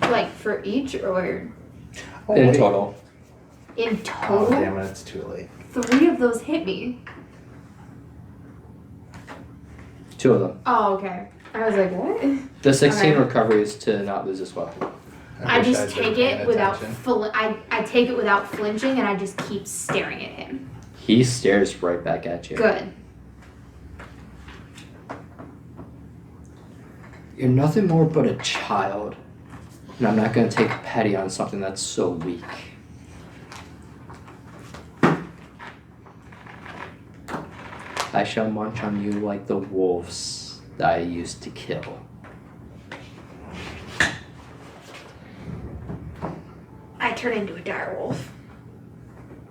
or Oh, in wait. total. in Oh, total? damn it, it's too late. 3 of those hit me. 2 of them. Oh, okay. I was like, what? The 16 Okay. recovery is to not lose his weapon. I wish just I'd been take paying it without attention. I take it without flinching, and I just keep staring at him. He stares right back at you. Good. You're nothing more but a child. And I'm not going to take pity on something that's so weak. I shall munch on you like the wolves that I used to kill. I turn into a direwolf.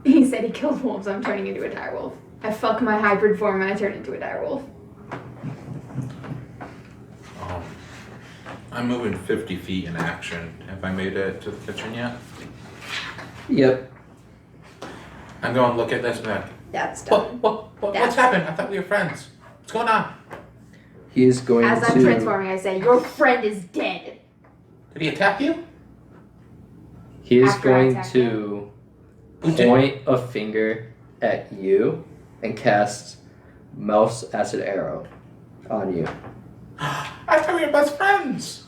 He said he killed wolves. I'm turning into a direwolf. I fuck my hybrid form and I turn into a direwolf. I'm moving 50 feet in action. Have I made it to the kitchen yet? Yep. I'm going to look at this man. That's done. What's happened? I thought we were friends. What's going on? He is going As to... I'm transforming, I say, your friend is dead. Did he attack you? He is After I going attack to Who did? point a finger at you and cast Mouse Acid Arrow on you. I thought we were best friends.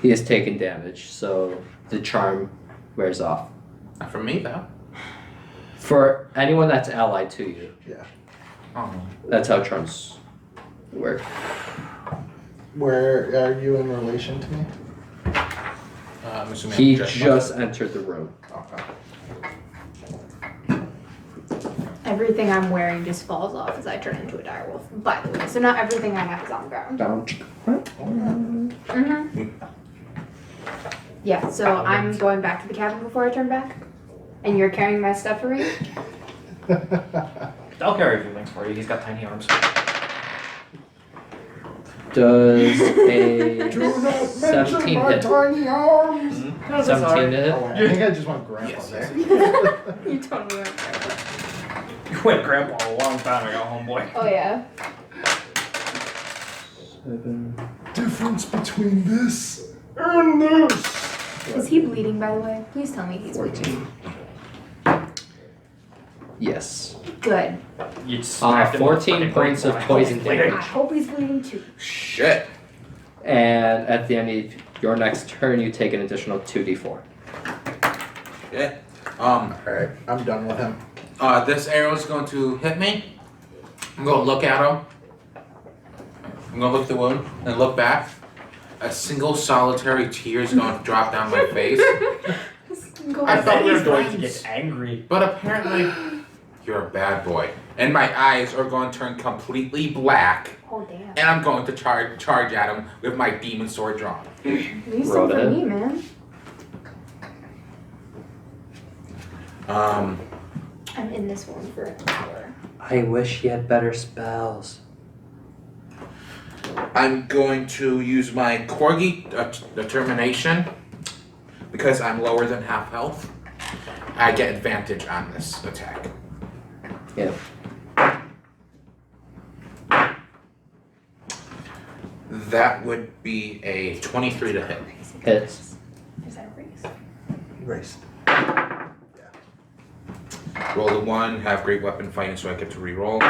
He has taken damage, so the charm wears off. Not from me, though. For anyone that's allied to you, Yeah. Oh. that's how charms work. Where are you in relation to me? I'm assuming He I'm just entered the room. Okay. Everything I'm wearing just falls off as I turn into a direwolf, by the way. So not everything I have is on the ground. Mm-hmm. Yeah, so I'm going back to the cabin before I turn back? And you're carrying my stuff for me? I'll carry a few things for you. He's got tiny arms. Does a Do not mention 17 my hit? tiny arms! 17 to hit? Oh, wait, I think I just want grandpa Yes, there. You totally went there. You went grandpa a long time ago, homeboy. Oh yeah. 7. Difference between this and this. Is he bleeding, by the way? Please tell me he's bleeding. 14. Yes. Good. You smacked him with 14 fucking points of grapevine. poison Bleeding. damage. I hope he's bleeding too. Shit. And at the end of your next turn, you take an additional 2d4. Yeah. Alright, I'm done with him. This arrow's going to hit me. I'm going to look at him. I'm going to look at the wound and look back. A single solitary tear is going to drop down my face. Go I I thought we you were were going to friends. get angry. But apparently, you're a bad boy. And my eyes are going to turn completely black. Oh damn. And I'm going to charge at him with my demon sword drawn. Leave Roll some for it. me, man. I'm in this one for an hour. I wish he had better spells. I'm going to use my Corgi determination. Because I'm lower than half health, I get advantage on this attack. Yep. That would be a 23 to hit. Hits. Is that a race? Erased. Roll a 1, have great weapon fighting, so I get to reroll.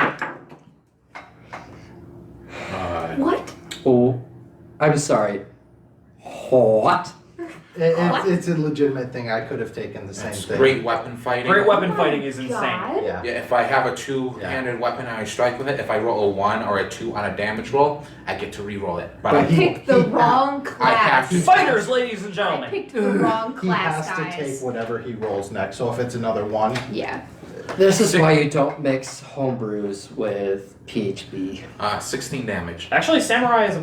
What? Oh, I'm sorry. What? It's a legitimate thing. I could have taken the same That's thing. great weapon fighting. Great weapon Oh fighting my is insane. God. Yeah. Yeah, if I have a two-handed weapon and I strike with it, if I roll a 1 or a 2 on a damage roll, I get to reroll it. But But I I, picked the wrong I have class. to- Fighters, ladies and I gentlemen. picked the wrong He class, has to guys. take whatever he rolls next. So if it's another 1, Yeah. This is why you don't mix homebrews with PHB. 16 damage. Actually, samurai is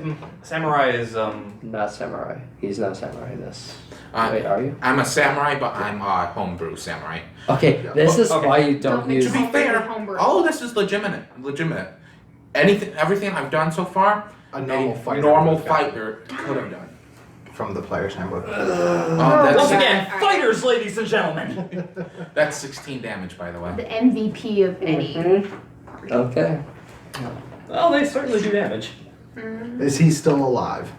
Not samurai. He's not samurai in this. Uh, Wait, are you? I'm a samurai, but I'm a homebrew samurai. Okay, Yeah. this is Okay. why you don't mix use. To be homebrew fair, with homebrew. all of this is legitimate. Everything I've done so far, a normal fighter. normal would have gotten fighter could have done. from the player's handbook. once That's, again, Alright. fighters, ladies and gentlemen. that's 16 damage, by the way. The MVP of any. Mhm. Okay. Well, they certainly do damage. Is he still alive?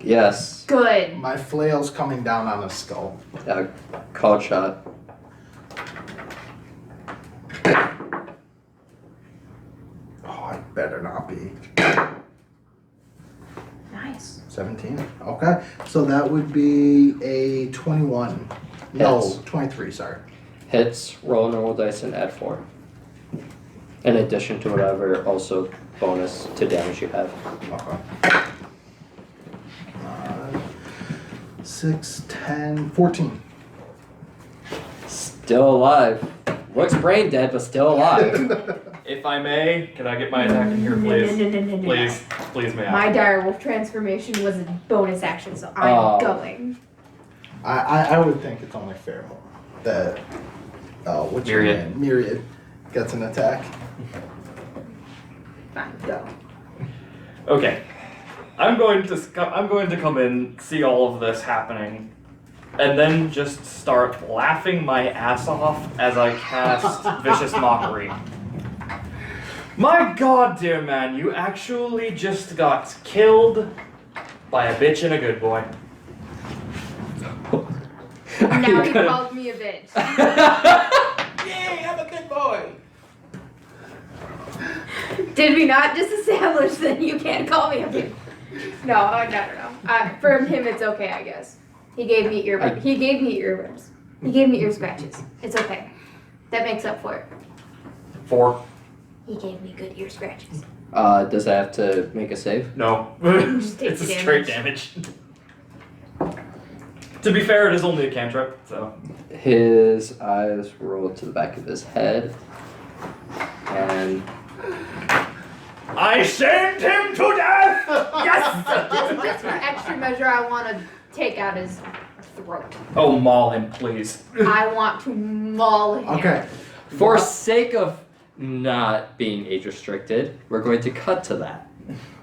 Yes. Good. My flail's coming down on his skull. Called shot. Oh, I better not be. Nice. 17. Okay. So that would be a 21. No, Hits. 23, sorry. Hits. Roll normal dice and add 4. In addition to whatever also bonus to damage you have. Okay. 6, 10, 14. Still alive. Looks brain dead, but still alive. If I may, can I get my attack in here, please? No. Please, may I? My direwolf transformation was a bonus action, so I'm going. I would think it's only fair that what's your Myriad. name? Myriad gets an attack. Fine, go. Okay. I'm going to come in, see all of this happening, and then just start laughing my ass off as I cast Vicious Mockery. My god, dear man, you actually just got killed by a bitch and a good boy. Now he called me a bitch. Yay, I'm a good boy! Did we not just establish that you can't call me a bitch? No. For him, it's okay, I guess. He gave me earbuds. He gave me earworms. He gave me ear scratches. It's okay. That makes up for it. 4. He gave me good ear scratches. Does I have to make a save? No. Just take It's a the straight damage. To be fair, it is only a cantrip, so. His eyes roll to the back of his head. And I shamed him to death! Yes! Just for extra measure, I want to take out his throat. Oh, maul him, please. I want to maul him. Okay. for sake of not being age restricted, we're going to cut to that.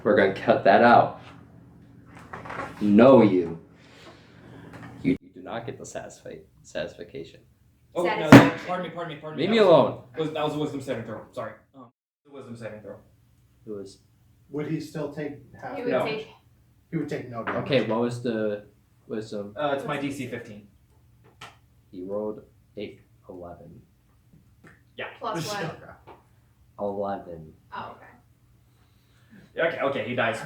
We're going to cut that out. No, you do not get the satisfaction. Oh, no, Satisfaction. pardon me. Leave me alone. That was a wisdom saving throw. Sorry. The wisdom saving throw. It was Would he still take half? He would No. take. He would take no damage. okay. What was the wisdom? It's my DC 15. He rolled 11. Yeah. Plus what? 11. Oh, okay. Okay, he dies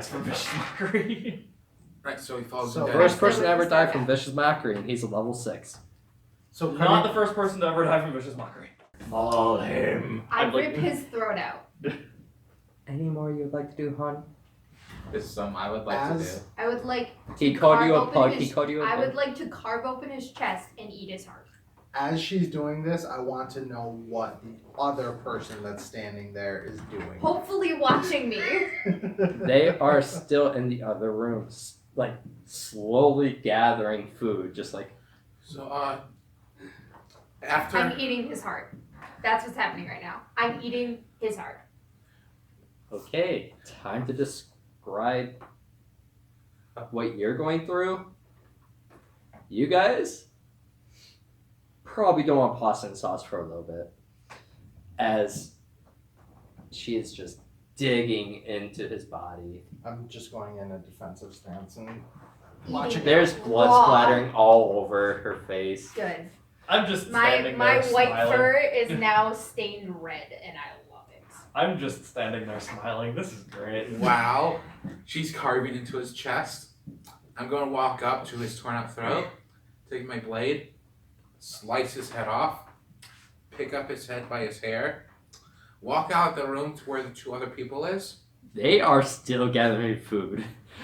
from vicious mockery. Right, so he falls So dead. First person to ever die from vicious mockery, and he's a level 6. So Not the first person to ever die from vicious mockery. Maul him. I I'd like- rip his throat out. Any more you'd like to do, hon? It's some I would like As- to do. I would like. He called you a carve pug. open He his- called you a I pug. would like to carve open his chest and eat his heart. As she's doing this, I want to know what the other person that's standing there is doing. Hopefully, watching me. They are still in the other rooms, like slowly gathering food, just like So, after. I'm eating his heart. That's what's happening right now. I'm eating his heart. okay, time to describe what you're going through. You guys probably don't want pasta and sauce for a little bit, as she is just digging into his body. I'm just going in a defensive stance and Eating watching. There's it blood raw. splattering all over her face. Good. I'm just My standing my there white smiling. fur is now stained red, and I love it. I'm just standing there smiling. This is great. Wow. She's carving into his chest. I'm going to walk up to his torn out throat, take my blade, slice his head off, pick up his head by his hair, walk out the room to where the 2 other people is. They are still gathering food.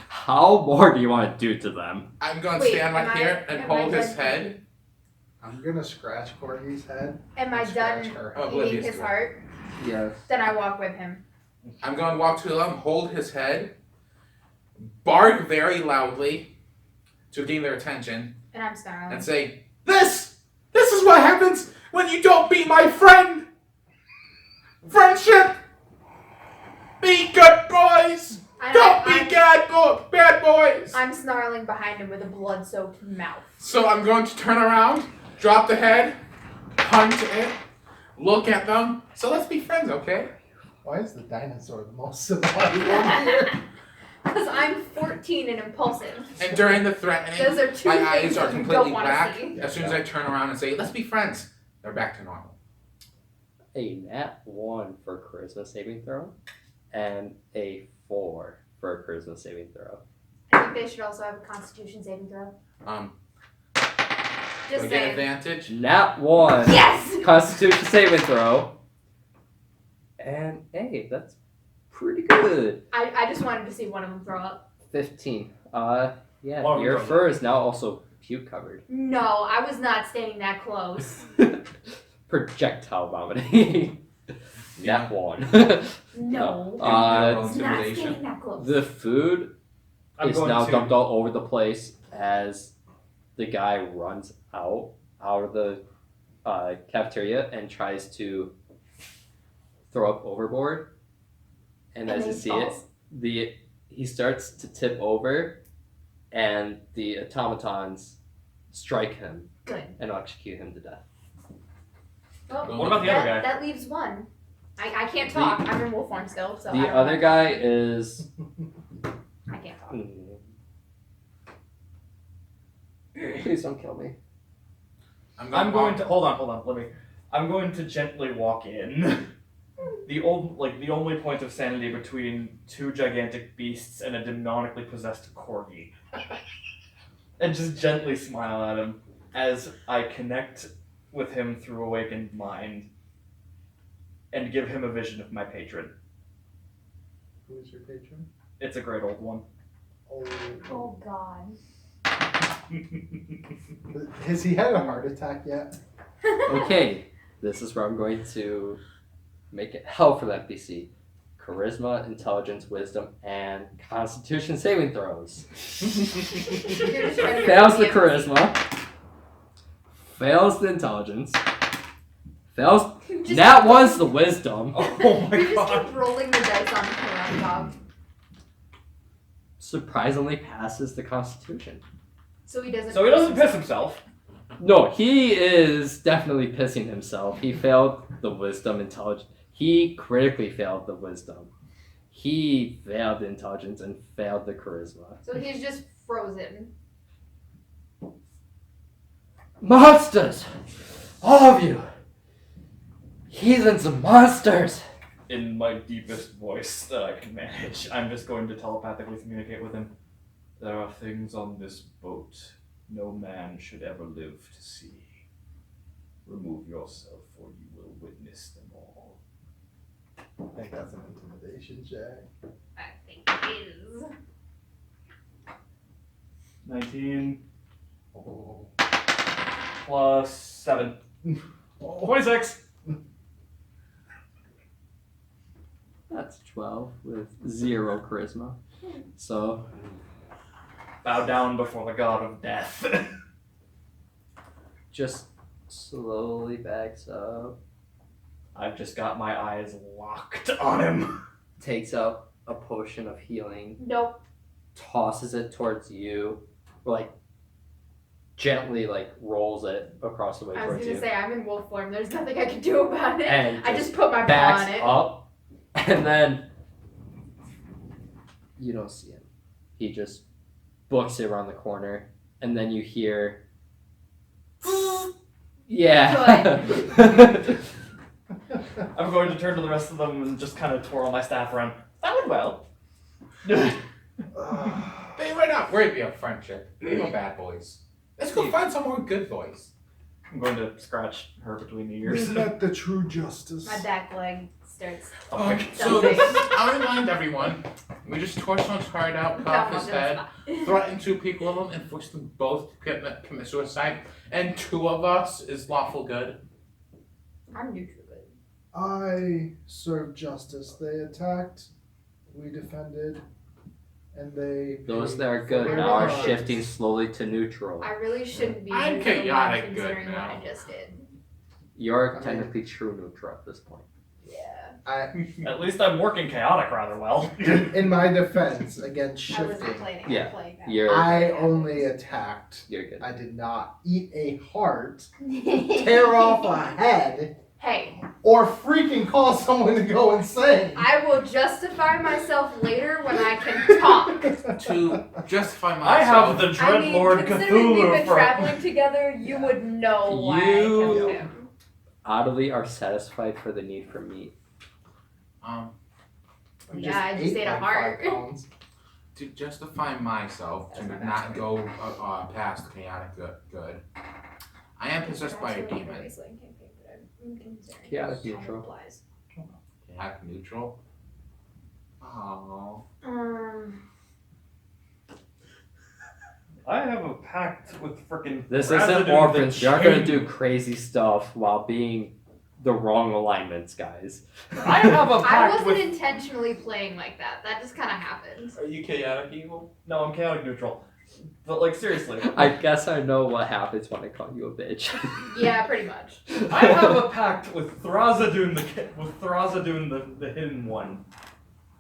How more do you want to do to them? I'm going to Wait, stand right am I- here and am I hold his done head. I'm gonna scratch Corgie's head. Am I and done scratch her. Oh, eating oblivious his to it. heart? Yes. Then I walk with him. I'm going to walk to him, hold his head, bark very loudly to gain their attention, And I'm snarling. and say, This is what happens when you don't be my friend! Friendship! Be good boys! Don't be bad boys! I'm snarling behind him with a blood-soaked mouth. So I'm going to turn around, drop the head, hunt it, look at them. So let's be friends, okay? Why is the dinosaur the most civilized one here? Because I'm 14 and impulsive. And during the threatening, Those are 2 my things eyes are that you completely don't want black. to see. As soon as I turn around and say, let's be friends, they're back to normal. A nat 1 for charisma saving throw, and a 4 for a charisma saving throw. I think they should also have a Constitution saving throw. Do Just I get saying. advantage? Nat 1. Yes! Constitution saving throw. And hey, that's pretty good. I just wanted to see one of them throw up. 15. Yeah, One of them your throws fur is now also puke covered. No, I was not standing that close. Projectile vomiting. Nat 1. No. Roll It's not intimidation. standing that close. The food I'm is going now to dumped all over the place as the guy runs out of the cafeteria and tries to throw up overboard. And as then you he see falls. it, he starts to tip over, and the automatons strike him Good. and execute him to death. Well, What about the other guy? That leaves one. I can't talk. I'm in wolf form still, so I The don't other know. guy is. I can't talk. Please don't kill me. I'm going to hold on. Let me. I'm going to gently walk in. The only point of sanity between 2 gigantic beasts and a demonically possessed corgi, and just gently smile at him as I connect with him through awakened mind, and give him a vision of my patron. Who is your patron? It's a great old one. Oh God. Has he had a heart attack yet? Okay, this is where I'm going to make it hell for that NPC. Charisma, intelligence, wisdom, and constitution saving throws. You're just trying to Fails the get charisma. Fails the intelligence. Fails. You just Nat 1's the wisdom. Oh my You just god. keep rolling the dice on the around dog. Surprisingly passes the constitution. So he doesn't. So he doesn't piss himself. No, he is definitely pissing himself. He failed the wisdom, intelligence. He critically failed the wisdom. He failed the intelligence and failed the charisma. So he's just frozen. Monsters! All of you! Heathens and monsters! In my deepest voice that I can manage, I'm just going to telepathically communicate with him. There are things on this boat no man should ever live to see. Remove yourself, or you will witness them all. I think that's an intimidation check. I think it is. 19 Oh. plus 7. 26! That's 12 with 0 charisma. So, Bow down before the god of death. just slowly backs up, I've just got my eyes locked on him. takes out a potion of healing, Nope. tosses it towards you, like gently rolls it across the way I was towards gonna you, say I'm in wolf form. There's nothing I can do about it. and I just put my paw on backs it. up, and then You don't see him. He just books it around the corner, and then you hear. Yeah. I'm going to turn to the rest of them and just kind of twirl my staff around. That went well. They were not worthy of friendship. They were bad boys. Let's go find some more good boys. I'm going to scratch her between the We ears. met the true justice. My back leg starts. So I'll remind everyone, we just tore someone's heart out, cut off his head, threatened 2 people of them, and forced them both to commit suicide. And 2 of us is lawful good. I'm neutral good. I served justice. They attacked, we defended, and they. Those paid that are for good their now are crimes. shifting slowly to neutral. I really shouldn't be I'm neutral chaotic considering good what now. I just did. You're technically true neutral at this point. Yeah. At least I'm working chaotic rather well. In my defense, against I wasn't shifting, playing. Yeah. Playing that. You're I only attacked. you're good. I did not eat a heart, tear off a head, Hey, or freaking cause someone to go insane. I will justify myself later when I can talk. To justify myself. I have the I Dread mean, Lord considering we've Cthulhu been for. traveling together, you would know why I You- killed him. Oddly are satisfied for the need for meat. I Yeah, I just ate a like heart. 5 pounds. To justify myself to That's my not backstory. go past chaotic good, I am possessed by a That's really demon. the wasteland campaign, but I'm concerned Chaotic how it neutral. applies. Chaotic neutral. Oh. I have a pact with frickin' This Razadoo isn't the orphans. You're not gonna Chain. do crazy stuff while being the wrong alignments, guys. I have a I pact wasn't with. intentionally playing like that. That just kind of happened. Are you chaotic evil? No, I'm chaotic neutral. But like seriously, I guess I know what happens when I call you a bitch. Yeah, pretty much. I have a pact with Thrazadoon the Hidden One.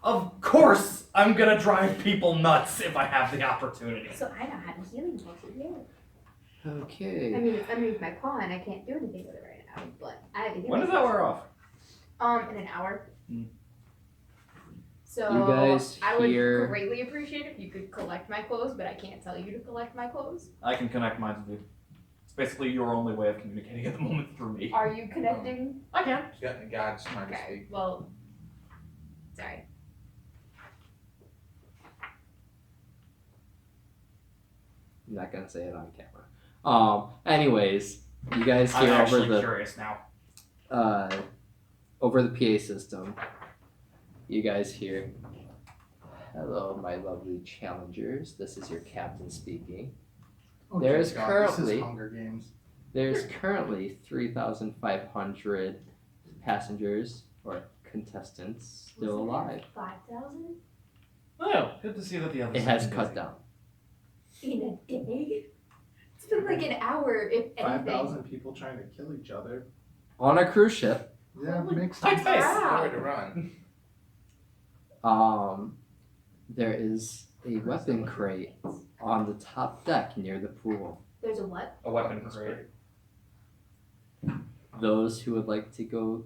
Of course, I'm gonna drive people nuts if I have the opportunity. So I know how to healing potion. Yeah. Okay. I mean, it's underneath my paw, and I can't do anything with it right now. But I have a healing. When does that wear off? In an hour. Hmm. So You guys I would hear- greatly appreciate if you could collect my clothes, but I can't tell you to collect my clothes. I can connect mine to you. It's basically your only way of communicating at the moment through me. Are you connecting? I can. God's trying to Okay. speak. Well, sorry. I'm not gonna say it on camera. Anyways, you guys I'm hear over actually the curious now. over the PA system. You guys hear, "Hello, my lovely challengers. This is your captain speaking. Oh, There dear is God, currently- This is Hunger Games. There's currently 3,500 passengers or contestants still alive. 5,000 Oh, good to see that the others. It has are cut busy. down. in a day? It's been like an hour, if anything. 5,000 people trying to kill each other. On a cruise ship, Yeah, Holy makes Tight sense. space. Wow. Nowhere to run. there is a weapon crate on the top deck near the pool. There's a what? A weapon crate. Those who would like to go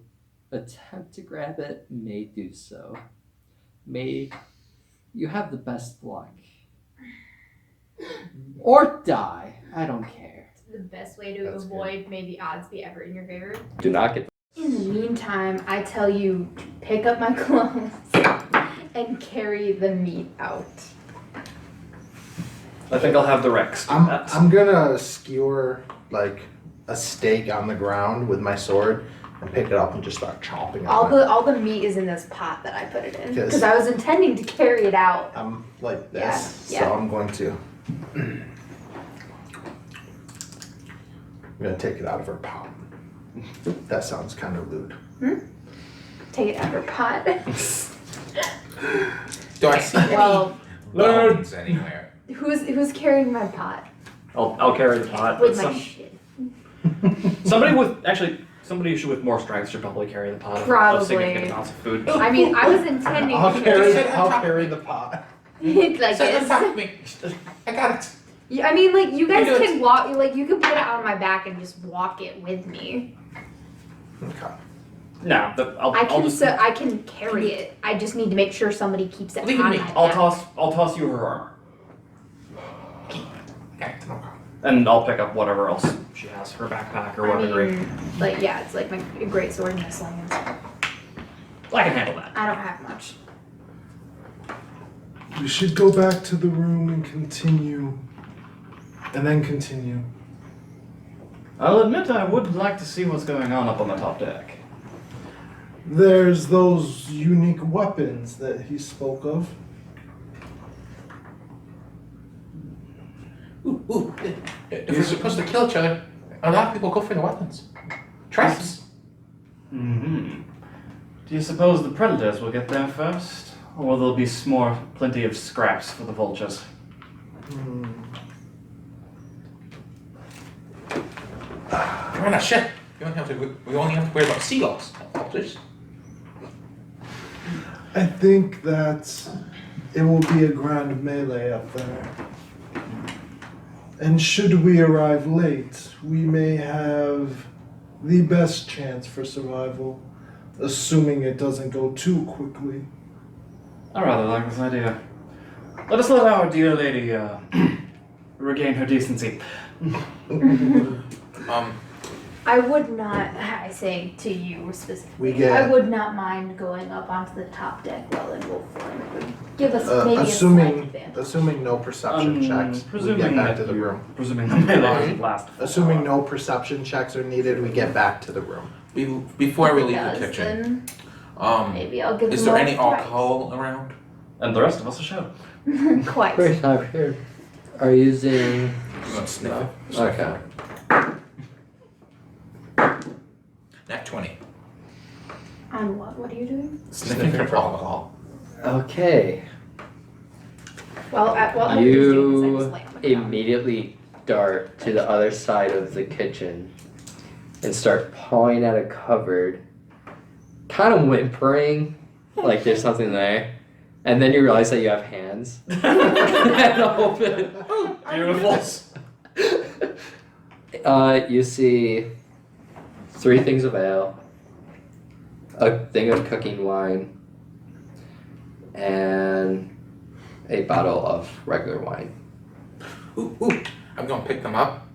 attempt to grab it may do so. May you have the best luck. Or die. I don't care. The best way to That's avoid may the odds be ever in your favor. Do not get In the meantime, I tell you to pick up my clothes and carry the meat out. I think I'll have the Rex do that. I'm gonna skewer like a steak on the ground with my sword and pick it up and just start chopping it. All the meat is in this pot that I put it in Yes. because I was intending to carry it out. I'm like this, Yeah, yeah. so I'm going to. I'm gonna take it out of her pot. That sounds kind of lewd. Take it out of her pot. Do I see any Well, bones anywhere? who's carrying my pot I'll carry the pot. with but my shit? Somebody with more strength should probably carry the pot of Probably. significant amounts of food. I mean, I was intending I'll to carry. sit on I'll top of carry me. the pot. like Sit on top this. of me. I got it. Yeah, I mean, like you guys You do it. can walk. Like you can put it on my back and just walk it with me. Okay. No, I can carry it. I just need to make sure somebody keeps it Leave it on to my me. back. I'll toss you her armor, Okay, no problem. and I'll pick up whatever else she has, her backpack or weaponry. Like, yeah, it's like my great sword and my sling and stuff. I can handle that. I don't have much. We should go back to the room and continue. And then continue. I'll admit I would like to see what's going on up on the top deck. There's those unique weapons that he spoke of. Ooh. If we're supposed to kill each other, a lot of people go for the weapons. Traps. Mm-hmm. Do you suppose the predators will get there first? Or will there be plenty of scraps for the vultures? We're on a ship. We only have to worry about seagulls, not vultures. I think that it will be a grand melee up there. And should we arrive late, we may have the best chance for survival, assuming it doesn't go too quickly. I rather like this idea. Let us let our dear lady regain her decency. I would not, I say to you specifically, We get- I would not mind going up onto the top deck while in wolf form. It would give us maybe a slight assuming advantage. assuming no perception checks, we Presuming get back that to the you- room. Presuming the melee last. Assuming no perception checks are needed, we get back to the room. Before we If it leave the does, kitchen, then maybe I'll give is them there all any price. alcohol around? And the rest of us will show. Quite. Great time here. Are you using? I'm gonna sniff No? it. Okay. Nat 20. On what? What are you doing? Sniffing for alcohol. Okay. Well, while everybody's doing this, I You just lay on the ground. immediately dart to the other side of the kitchen and start pawing at a cupboard, kind of whimpering like there's something there. And then you realize that you have hands. And open. Beautiful. You see 3 things of ale, a thing of cooking wine, and a bottle of regular wine. Ooh. I'm gonna pick them up.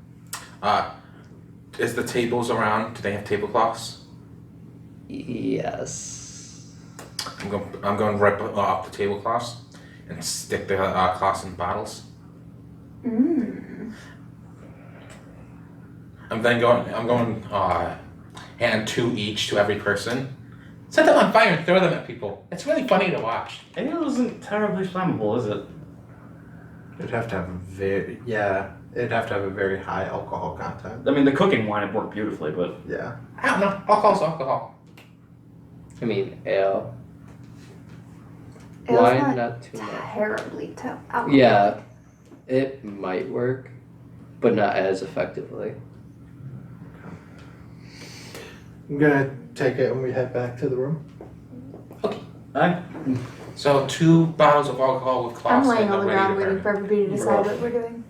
Is the tables around? Do they have tablecloths? Yes. I'm going right up the tablecloths and stick the cloths in bottles. I'm going hand 2 each to every person. Set them on fire and throw them at people. It's really funny to watch. Ale isn't terribly flammable, is it? It'd have to have a very high alcohol content. I mean, the cooking wine would work beautifully, but Yeah. I don't know. Alcohol's alcohol. I mean, ale. Ale's Wine, not not too much. terribly tough. Yeah, it might work, but not as effectively. I'm gonna take it and we head back to the room. So 2 bottles of alcohol with I'm cloths laying and on the ready ground to waiting burn. for everybody to decide what we're doing.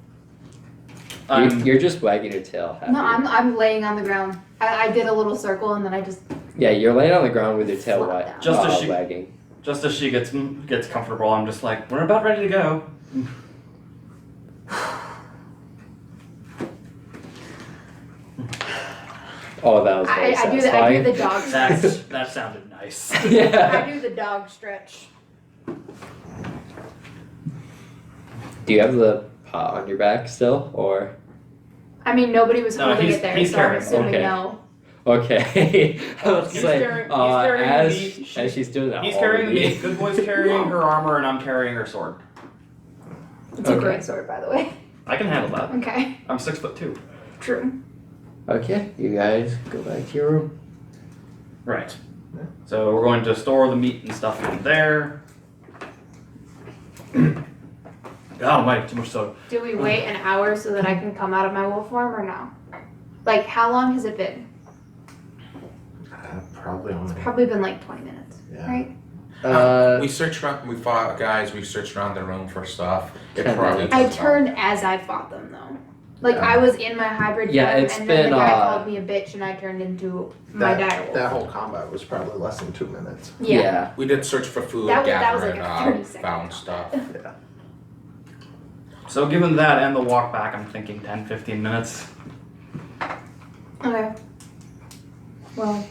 You're just wagging your tail. Happy. No, I'm laying on the ground. I did a little circle and then I just Yeah, you're laying on the ground with your tail Flop down. Just as she- wagging. just as she gets comfortable, I'm just like, we're about ready to go. Oh, that was very I do satisfying. the dog stretch. That sounded nice. Yeah. I do the dog stretch. Do you have the pot on your back still, or? I mean, nobody was No, holding he's- it there, he's so I'm carrying it. assuming Okay. no. Okay. I was He's like, carrying- he's carrying the meat. as she's doing that. He's carrying the already. meat. Good boy's carrying her armor, and I'm carrying her sword. It's a Okay. great sword, by the way. I can handle that. Okay, I'm 6'2". true. Okay, you guys go back to your room. Right. So we're going to store the meat and stuff in there. God almighty, too much soda. Do we wait an hour so that I can come out of my wolf form or no? Like, how long has it been? Probably only. Probably been like 20 minutes, Yeah. right? We searched around. We fought guys. We searched around the room for stuff. It 10 probably. minutes. I took about- turned as I fought them, though. Like I was in my hybrid form, Yeah, it's and then the been, guy called me a bitch, and I turned into my direwolf. That whole combat was probably less than 2 minutes. Yeah. We did search for food, That was gathered, like a 30-second found stuff. Yeah. So given that and the walk back, I'm thinking 10, 15 minutes. Okay. Well,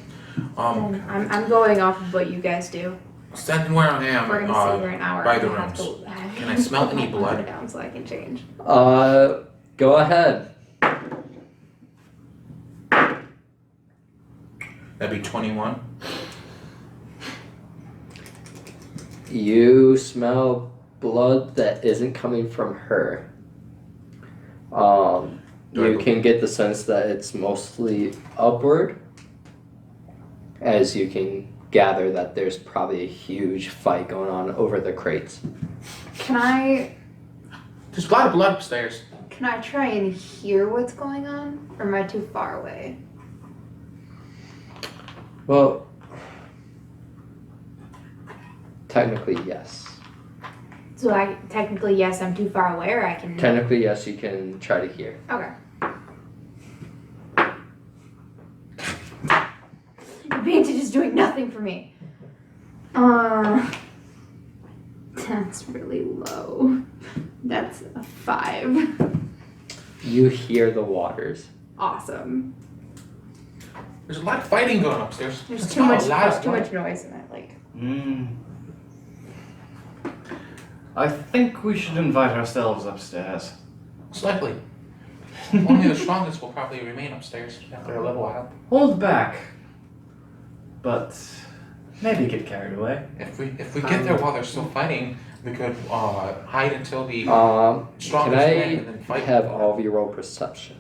Um, then I'm going off of what you guys do. standing where I am, We're gonna sit here an hour. by and the I have rooms. to- Can I smell put any my blood? phone down so I can change. Go ahead. That'd be 21. You smell blood that isn't coming from her. You can get the sense that it's mostly upward, as you can gather that there's probably a huge fight going on over the crates. Can I There's a lot of blood upstairs. try and hear what's going on, or am I too far away? Well, technically yes. So I technically yes, I'm too far away, or I can. Technically yes, you can try to hear. Okay. Advantage is doing nothing for me. That's really low. That's a 5. You hear the waters. Awesome. There's a lot of fighting going upstairs. There's It's too not much. a lot There's of too blood. much noise in that. Like. I think we should invite ourselves upstairs. Most likely. Only the strongest will probably remain upstairs after a little while. Hold back. But maybe get carried away. If we get there while they're still fighting, we could hide until the Can strongest I win and then fight. have all of you roll perception?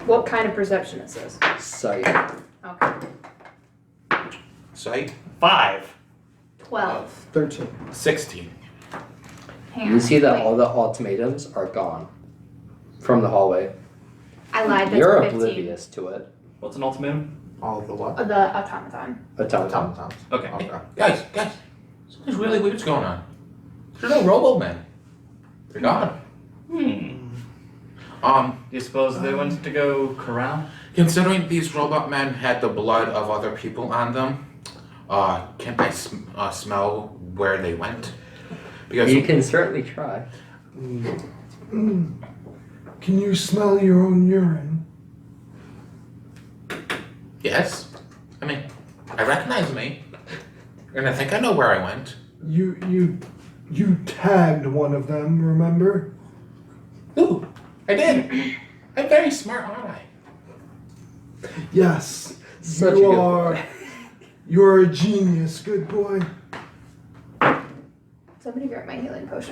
What kind of perception is this? Sight. Okay. Sight 5. 12. 13. 16. Hang You on, see that wait. all the ultimatums are gone from the hallway. I lied. That's You're 15. oblivious to it. What's an ultimatum? All of the what? The automaton. Automaton. Automatons. Okay. Okay. Guys, something's really weird's going on. There's no Robo-Men. They're gone. Do you suppose they went to go corral? Considering these robot men had the blood of other people on them, can I smell where they went? Because You can certainly try. Can you smell your own urine? yes, I mean, I recognize me, and I think I know where I went. You tagged one of them, remember? Ooh, I did. I'm very smart, aren't I? Yes. Such a you good are. You're a genius, good boy. Somebody grab my healing potion.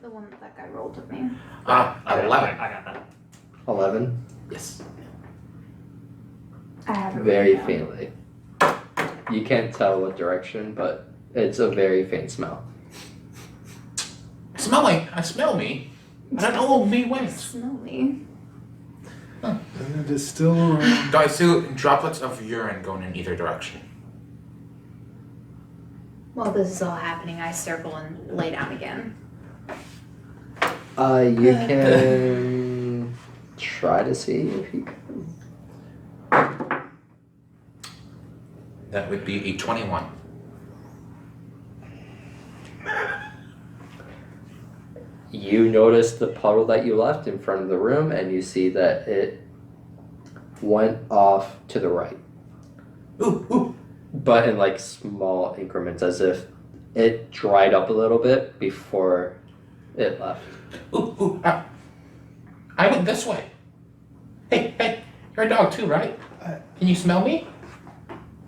The one that guy rolled with me. 11. I got that. 11. Yes. I have it Very written faintly. You can't tell what direction, but it's a very faint smell. I smell me. I don't know where me down. went. Smell me. And it is still around. Do I see droplets of urine going in either direction? While this is all happening, I circle and lay down again. You can try to see if you can. That would be a 21. You notice the puddle that you left in front of the room, and you see that it went off to the right, Ooh. but in like small increments, as if it dried up a little bit before it left. Ooh. I went this way. Hey, you're a dog too, right? Can you smell me?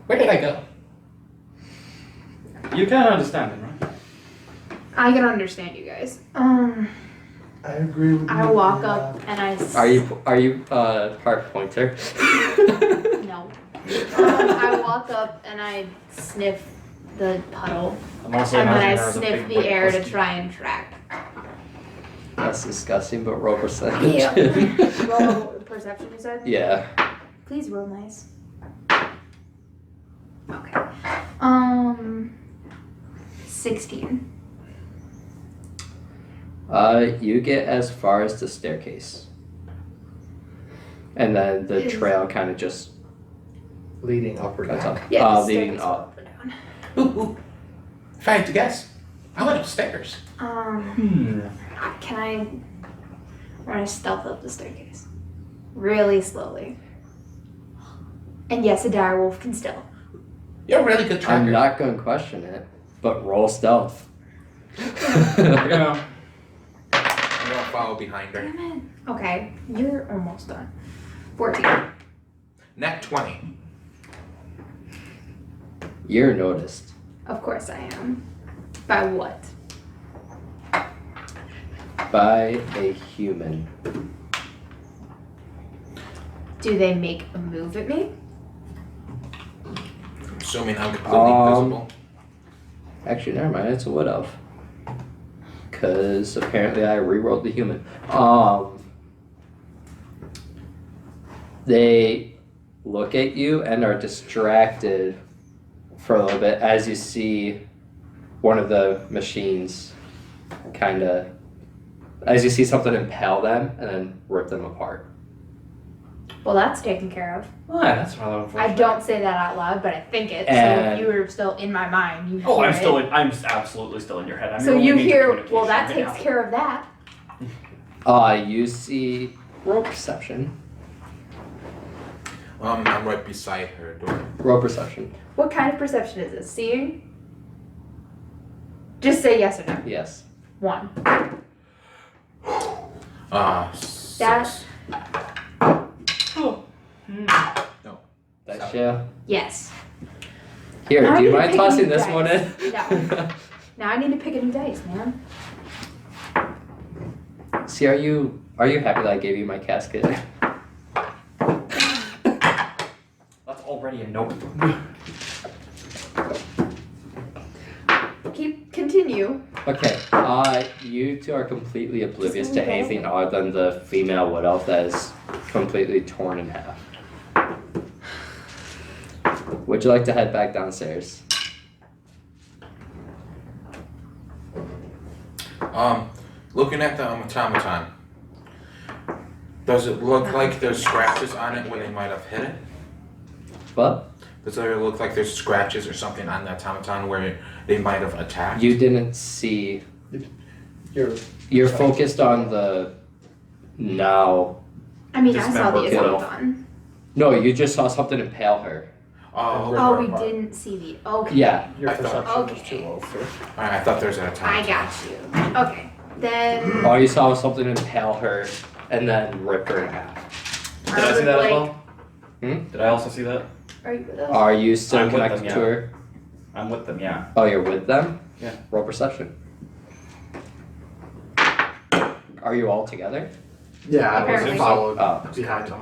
Where did I go? You can understand him, right? I can understand you guys. I agree with you. I walk up and I. Are you heart pointer? No. I walk up and I sniff the puddle, I'm also and then imagining I her as a sniff big the white air to husky. try and track. That's disgusting, but roll percentage. Yeah. Roll perception, you said? Yeah. Please roll nice. Okay. 16. You get as far as the staircase. and then the Is- trail kind of just Leading up or cuts down? up. Yeah, the Leading staircase up. or down. Ooh. If I had to guess, I went upstairs. Can I run a stealth up the staircase? Really slowly. And yes, a dire wolf can stealth. You're a really good tracker. I'm not going to question it, but roll stealth. Yeah. I'm gonna follow behind her. Damn it. Okay, you're almost done. 14. Net 20. You're noticed. Of course I am. By what? By a human. Do they make a move at me? Assuming I'm completely invisible. Actually, never mind. It's a wood elf. Because apparently I rerolled the human. They look at you and are distracted for a little bit as you see one of the machines kind of, as you see something impale them and then rip them apart. Well, that's taken care of. Oh, yeah, that's rather unfortunate. I don't say that out loud, but I think it. So And- if you were still in my mind, you Oh, hear I'm still it. I'm absolutely still in your head. I'm So your you only means of hear, well, communication that right takes now. care of that. You see roll perception. I'm right beside her door. Roll perception. What kind of perception is this? Seeing? Just say yes or no. Yes. 1. Six. That- Oh. That's you. Yes. Here, Now I do you need to mind pick a tossing new this one in? dice. Now I need to pick a new dice, man. See, are you happy that I gave you my casket? That's already a note. Continue. Okay, you two are completely oblivious Just to move on. anything other than the female wood elf that is completely torn in half. Would you like to head back downstairs? Looking at the automaton, does it look like there's scratches on it where they might have hit it? What? Does it look like there's scratches or something on the automaton where they might have attacked? You didn't see. You're Focused on the now. I mean, I saw the Dismember kill. automaton. No, you just saw something impale her. Oh, Oh, we didn't see the. Okay. Yeah. Your I thought- perception was Okay. too low for. alright, I thought there was an I automaton. got you. Okay. Then. All you saw was something impale her and then rip her in half. Did I see that as well? Hmm? Did I also see that? Are you with us? Are you still I'm with connected them, yeah. to her? I'm with them, yeah. Oh, you're with them? Yeah. Roll perception. Are you all together? Yeah, I Apparently. was followed Oh. behind him.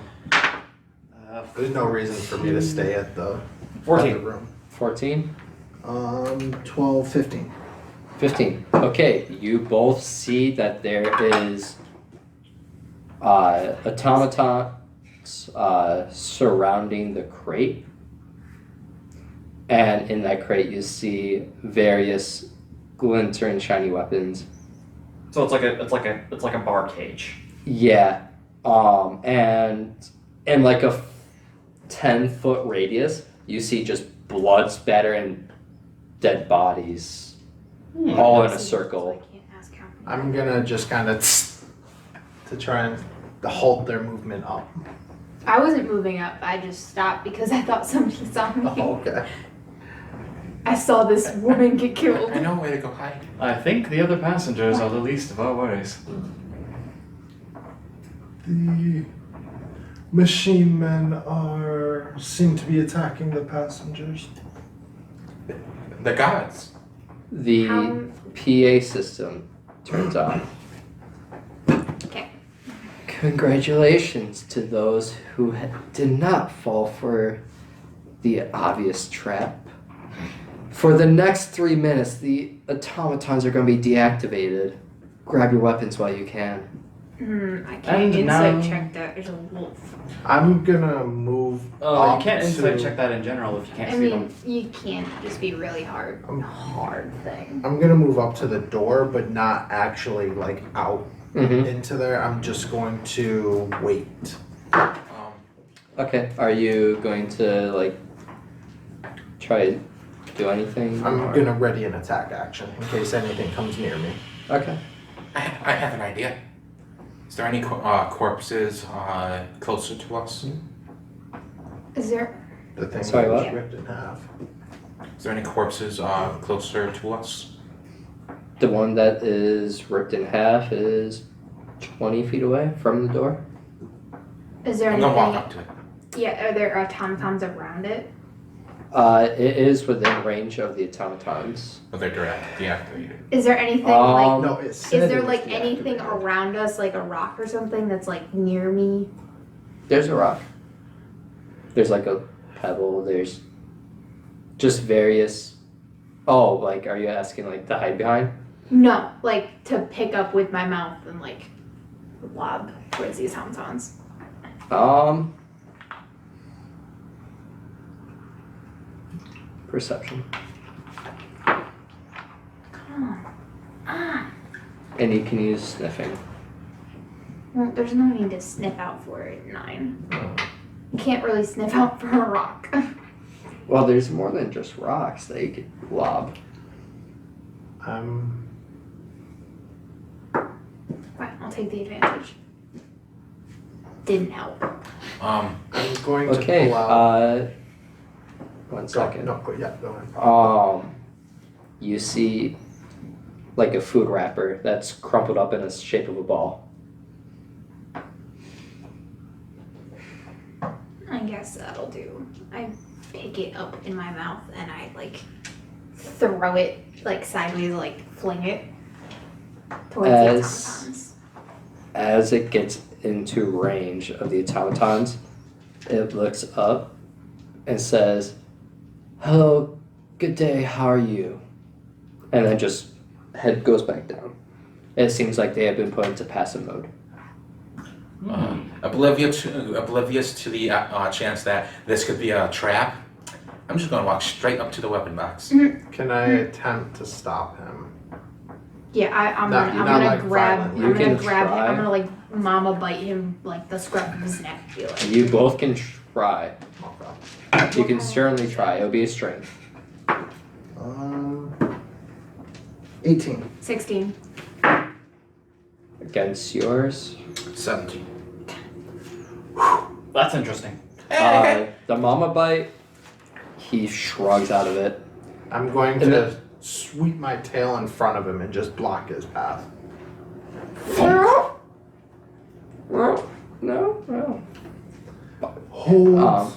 There's no reason for me to stay at the 14. other room. 14? 12, 15. 15. Okay, you both see that there is automatons surrounding the crate. And in that crate you see various glittering shiny weapons. So it's like a bar cage. Yeah. And in like a 10-foot radius, you see just blood spatter and dead bodies all in a circle. I can't ask how many. I'm gonna just kind of to try and halt their movement up. I wasn't moving up. I just stopped because I thought somebody saw me. Oh, okay. I saw this woman get killed. I know where to go hide. I think the other passengers are the least of our worries. The machine men seem to be attacking the passengers. The gods. The How- PA system turns on. Okay. Congratulations to those who did not fall for the obvious trap. For the next 3 minutes, the automatons are going to be deactivated. Grab your weapons while you can. I can't And insight now- check that. There's a wolf. I'm gonna move. Oh, up you can't insight to- check that in general if you can't I see mean, them. you can't just be really hard thing. I'm gonna move up to the door, but not actually like out Mm-hmm. into there. I'm just going to wait. Okay. Are you going to like try to do anything? I'm or- gonna ready an attack action in case anything comes near me. Okay. I have an idea. Is there any corpses closer to us? Is there? The thing Sorry, that was what? ripped in half. Is there any corpses closer to us? The one that is ripped in half is 20 feet away from the door. Is there I'm gonna walk anything? up to it. Yeah. Are there automatons around it? It is within range of the automatons. But they're deactivated. Is there anything like? No, it Is said it there was like anything deactivated. around us, like a rock or something that's like near me? There's a rock. There's like a pebble. There's just various. Oh, like, are you asking like to hide behind? No, like to pick up with my mouth and like lob towards these automatons. Perception. Come on. And you can use sniffing. Well, there's no need to sniff out for it. 9. You can't really sniff out for a rock. Well, there's more than just rocks that you could lob. Fine, I'll take the advantage. Didn't help. I'm going to Okay. pull out. One second. No, go ahead. You see like a food wrapper that's crumpled up in the shape of a ball. I guess that'll do. I pick it up in my mouth and I like throw it like sideways, like fling it towards the automatons. As it gets into range of the automatons, it looks up and says, "Hello, good day, how are you?" And then just head goes back down. It seems like they have been put into passive mode. Oblivious to the chance that this could be a trap, I'm just gonna walk straight up to the weapon box. Can I attempt to stop him? Yeah, I'm Not- gonna, not I'm gonna like grab. violently. You I'm gonna can grab him. try. I'm gonna like mama bite him like the scruff of his neck. Be like, You both can try. Okay. You can certainly try. It'll be a strength. 18. 16. Against yours. 17. That's interesting. The mama bite, he shrugs out of it. I'm going And to sweep my tail in front of him and just block his path. No. Hold.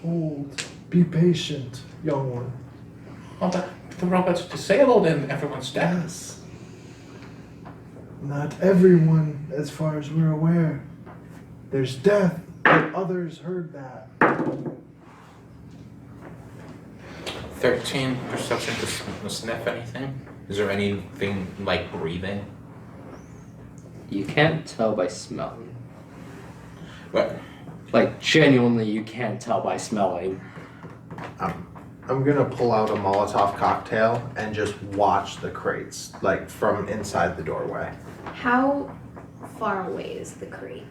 Hold. Be patient, young one. Oh, but the robot's disabled and everyone's dead. Yes. Not everyone, as far as we're aware. There's death, but others heard that. 13 perception to sniff anything. Is there anything like breathing? You can't tell by smelling. But Like, genuinely, you can't tell by smelling. I'm gonna pull out a Molotov cocktail and just watch the crates, like from inside the doorway. How far away is the crate?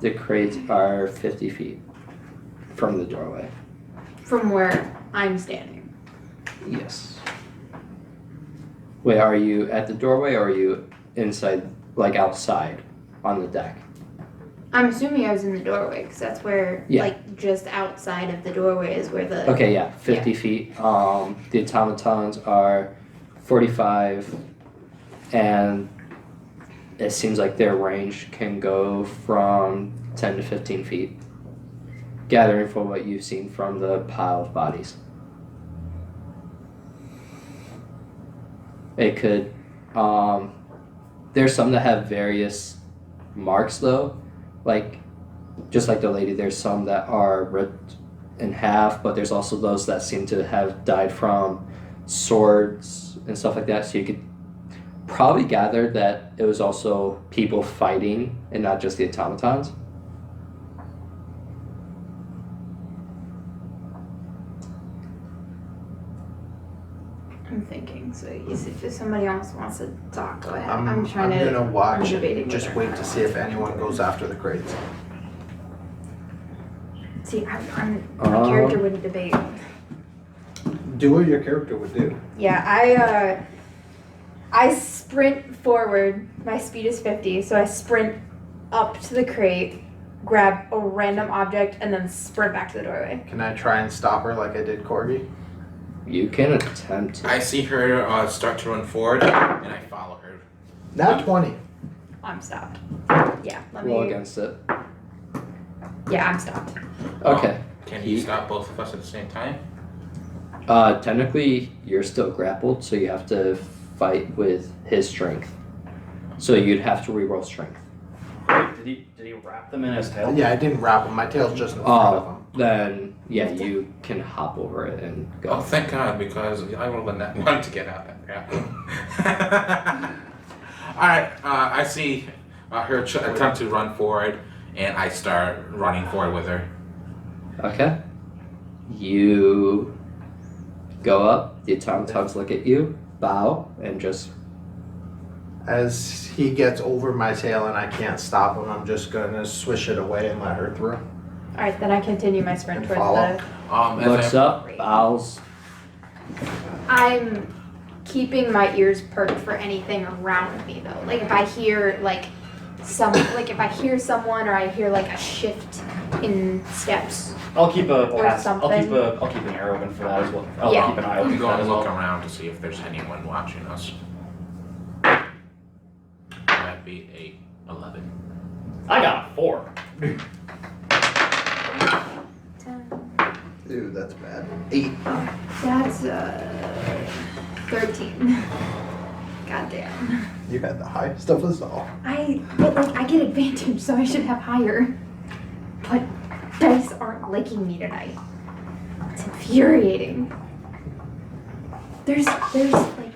The crates are 50 feet from the doorway. From where I'm standing. Yes. Wait, are you at the doorway or are you inside, like outside on the deck? I'm assuming I was in the doorway because that's where, Yeah. like, just outside of the doorway is where the. Okay, yeah, 50 feet. The automatons are 45, and it seems like their range can go from 10 to 15 feet, gathering from what you've seen from the pile of bodies. It could, there's some that have various marks though, like, just like the lady, there's some that are ripped in half, but there's also those that seem to have died from swords and stuff like that, so you could probably gather that it was also people fighting and not just the automatons. I'm thinking. So if somebody else wants to talk, go ahead. I'm trying to. gonna watch I'm debating and just whether or wait not to I see want if anyone goes after the crates. See, my character wouldn't debate. Do what your character would do. Yeah, I sprint forward. My speed is 50, so I sprint up to the crate, grab a random object, and then sprint back to the doorway. Can I try and stop her like I did Corgi? You can attempt to. I see her start to run forward, and I follow her. Not 20. I'm stopped. Yeah, let Roll me. against it. Yeah, I'm stopped. Okay. Can you stop both of us at the same time? Technically, you're still grappled, so you have to fight with his strength. So you'd have to reroll strength. Wait, did he wrap them in his tail? Yeah, I didn't wrap him. My tail's just in front of him. Then yeah, you can hop over it and go. Oh, thank God, because I rolled a net 1 to get out that grapple. Alright, I see her attempt to run forward, and I start running forward with her. Okay. You go up. The automatons look at you, bow, and just. As he gets over my tail and I can't stop him, I'm just gonna swish it away and let her through. Alright, then I continue my sprint And towards follow. the. Looks up, bows. I'm keeping my ears perked for anything around me though. Like if I hear if I hear someone or I hear like a shift in steps. I'll keep a Or pass. something. I'll keep an arrow open for that as well. I'll Yeah. keep an eye I'm open for going that to as look well. around to see if there's anyone watching us. That'd be a 11. I got a 4. 10. Dude, that's bad. 8. That's 13. Goddamn. You had the highest of us all. But like I get advantage, so I should have higher. But dice aren't liking me tonight. It's infuriating. There's like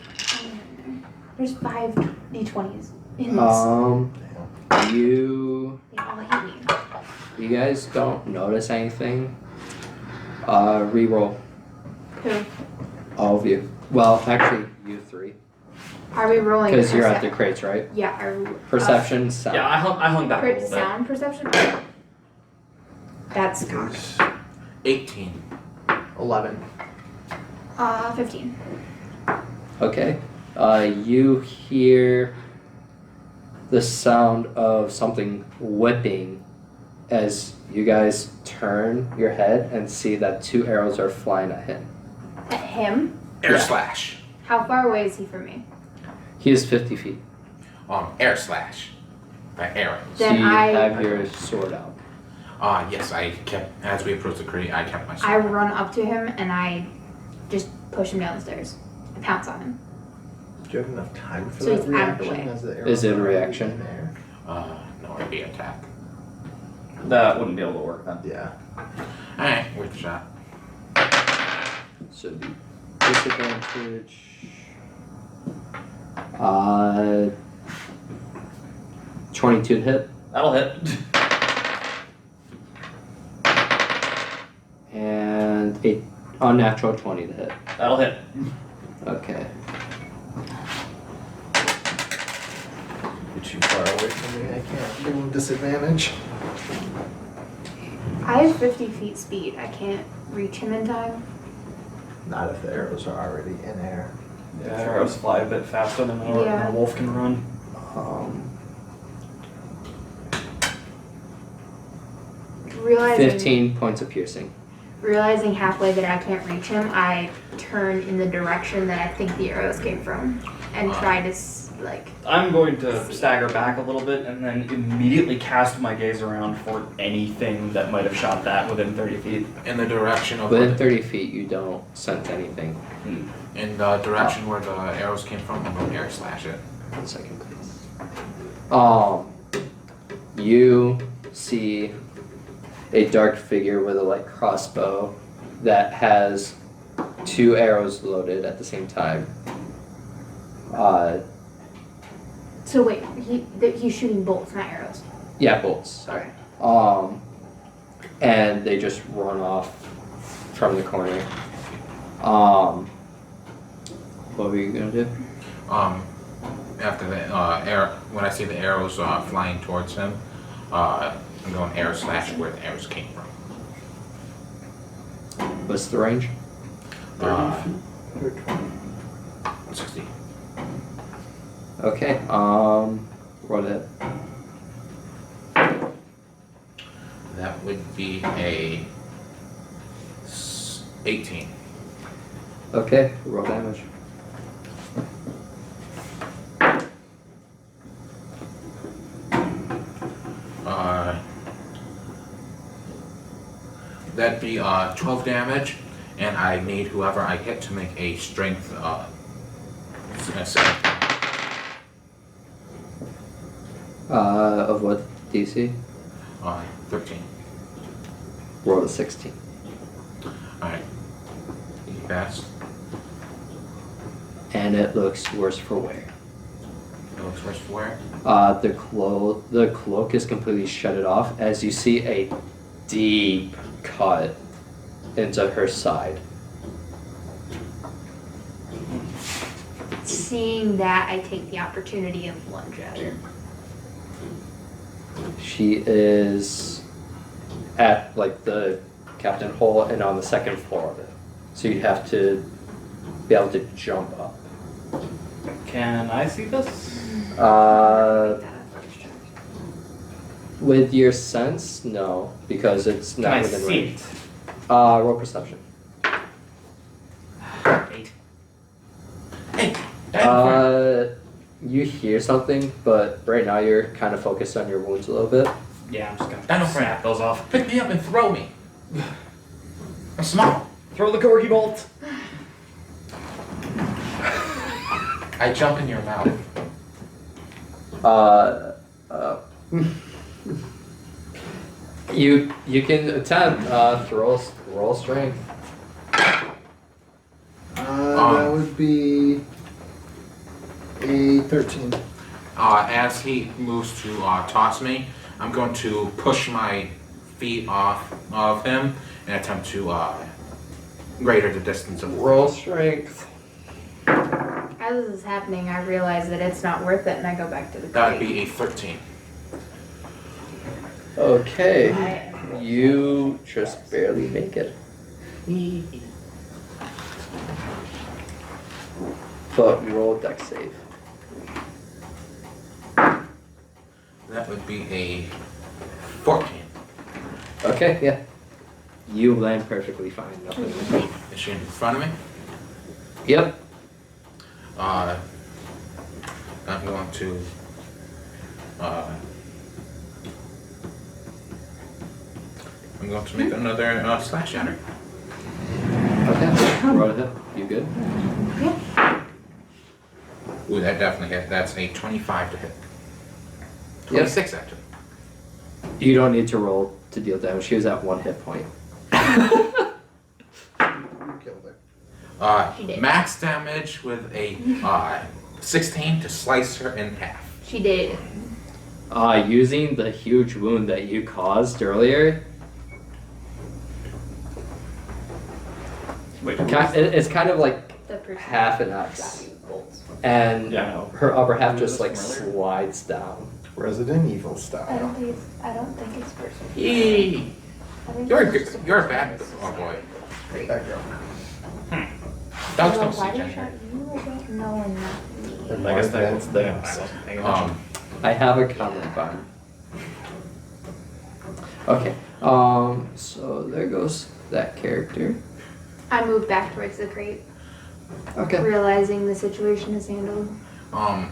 there's 5 d20s in this. You They all hit me. you guys don't notice anything. Reroll Who? all of you. Well, actually, you 3, Are we rolling? because you're at the crates, right? Yeah. Perception, sound. Yeah, I hung back a little bit. Sound perception. That's cocked. 18. 11. 15. Okay. You hear the sound of something whipping as you guys turn your head and see that 2 arrows are flying at him. At him? Air Yeah. slash. How far away is he from me? He is 50 feet. Air slash. By arrows. So Then you I- have your sword out. Yes, I kept, as we approached the crate, I kept my I sword. run up to him and I just push him down the stairs. I pounce on him. Do you have enough time for So that he's out of the reaction? way. As the Is it a arrows are already reaction? in there? No, it'd be attack. That wouldn't be able to work then. Yeah. Alright, worth a shot. So it'd be disadvantage. 22 to hit. That'll hit. And a unnatural 20 to hit. That'll hit. Okay. You're too far away from me. I can't give him disadvantage. I have 50 feet speed. I can't reach him in time. Not if the arrows are already in air. Yeah, arrows fly a bit faster than Yeah. a wolf can run. Realizing 15 points of piercing. realizing halfway that I can't reach him, I turn in the direction that I think the arrows came from and try to I'm going to stagger back a little bit and then immediately cast my gaze around for anything that might have shot that within 30 feet. In the direction of Within 30 feet, you don't sense anything. in the direction where the arrows came from, I'm gonna air slash it. 1 second, please. You see a dark figure with a light crossbow that has 2 arrows loaded at the same time. So wait, he's shooting bolts, not arrows. Yeah, bolts. Sorry. And they just run off from the corner. What were you gonna do? After the when I see the arrows flying towards him, I'm going air slash where the arrows came from. What's the range? 30 feet or 20. 60. Okay. Roll it. That would be a 18. Okay. Roll damage. That'd be 12 damage, and I need whoever I hit to make a strength save. Of what DC? 13. Roll a 16. Alright. You passed. And it looks worse for wear. It looks worse for wear. The cloak is completely shutted off as you see a deep cut into her side. Seeing that, I take the opportunity and lunge at her. She is at like the captain hole and on the second floor of it. So you have to be able to jump up. Can I see this? With your sense, no, because it's Can not I within see range. it? Roll perception. 8. Hey, You hear something, but right now you're kind of focused on your wounds a little bit. Yeah, I'm just Dino gonna friend. snap those off. pick me up and throw me. I'm small. Throw the corgi bolt. I jump in your mouth. You can attempt roll strength. That would be a 13. As he moves to toss me, I'm going to push my feet off of him and attempt to greater the distance of Roll strength. As this is happening, I realize that it's not worth it, and I go back to the That would crate. be a 13. Okay, you just barely make it. But roll dex save. That would be a 14. Okay, yeah. You land perfectly fine. Nothing. Is she in front of me? Yep. I'm going to make another slash at her. Okay. Roll it hit. You good? Ooh, that definitely hit. That's a 25 to hit. 26 actually. You don't need to roll to deal damage. She was at 1 hit point. You killed her. She did. Max damage with a 16 to slice her in half. She did. Using the huge wound that you caused earlier, Wait, it's kind of like The person half an X. shot you bolts. And Yeah, I know. her upper half Who just was like this from earlier? slides down. Resident Evil I style. don't think it's person. Yee! I think You're it's just you're a bad boy. Great. That girl. Dogs Well, don't why see did I gender. shot you? I don't know, and not me. I guess that Advanced yeah, I things. wasn't paying attention. I have a comment button. Okay. So there goes that character. I move back towards the crate, Okay. realizing the situation is handled. I'm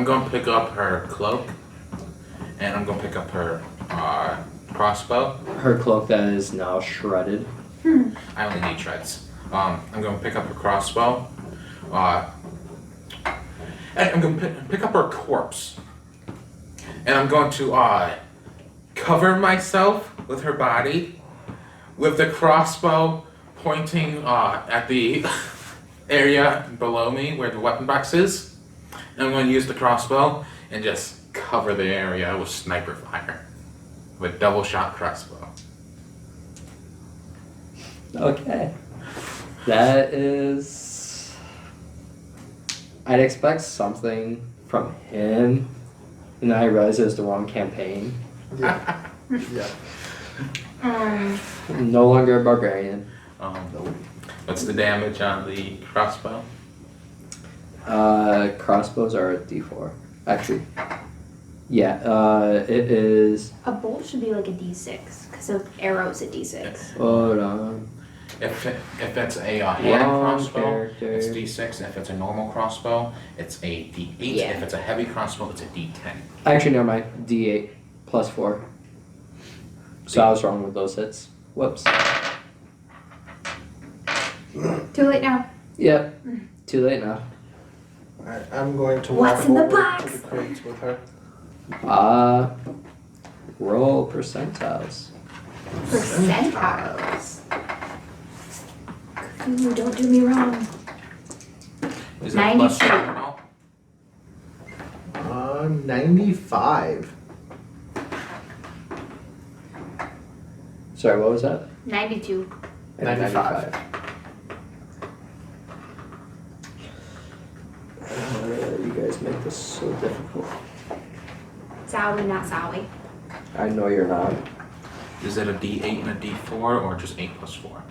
going to pick up her cloak, and I'm going to pick up her crossbow. Her cloak that is now shredded. I only need shreds. I'm going to pick up her crossbow, and I'm going to pick up her corpse, and I'm going to cover myself with her body, with the crossbow pointing at the area below me where the weapon box is. And I'm going to use the crossbow and just cover the area with sniper fire, with double shot crossbow. Okay. That is. I'd expect something from him, and then I realized it was the wrong campaign. Yeah. Yeah. No longer a barbarian. What's the damage on the crossbow? Crossbows are a D4. Actually, yeah. It is. A bolt should be like a D6 because an arrow's a D6. Hold on. If it's a hand Wrong crossbow, character. it's D6. If it's a normal crossbow, it's a D8. Yeah. If it's a heavy crossbow, it's a D10. Actually, never mind. D8 plus 4. So I was wrong with those hits. Whoops. Too late now. Yep. Too late now. Alright, I'm going to What's walk in the over box? to the crates with her. Roll percentiles. Percentiles. Ooh, don't do me wrong. Is that plus 92. seven at all? 95. Sorry, what was that? 92. And 95. You guys make this so difficult. Zowie, not zowie. I know you're not. Is it a D8 and a D4 or just 8 plus 4?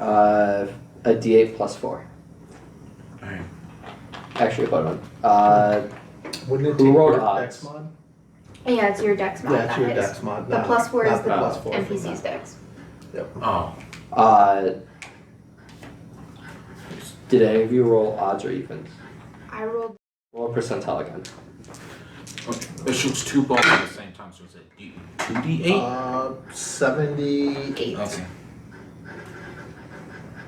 A D8 plus 4. Alright. Actually, hold on. Wouldn't it Who take rolled your odds? dex mod? Yeah, it's your dex mod. Yeah, it's that your is. dex mod. The not- plus 4 is not the plus 4 from NPC's that. dex. Oh. Did any of you roll odds or evens? I rolled. Roll a percentile again. It shoots 2 bolts at the same time, so is it 2D8? 78. Okay.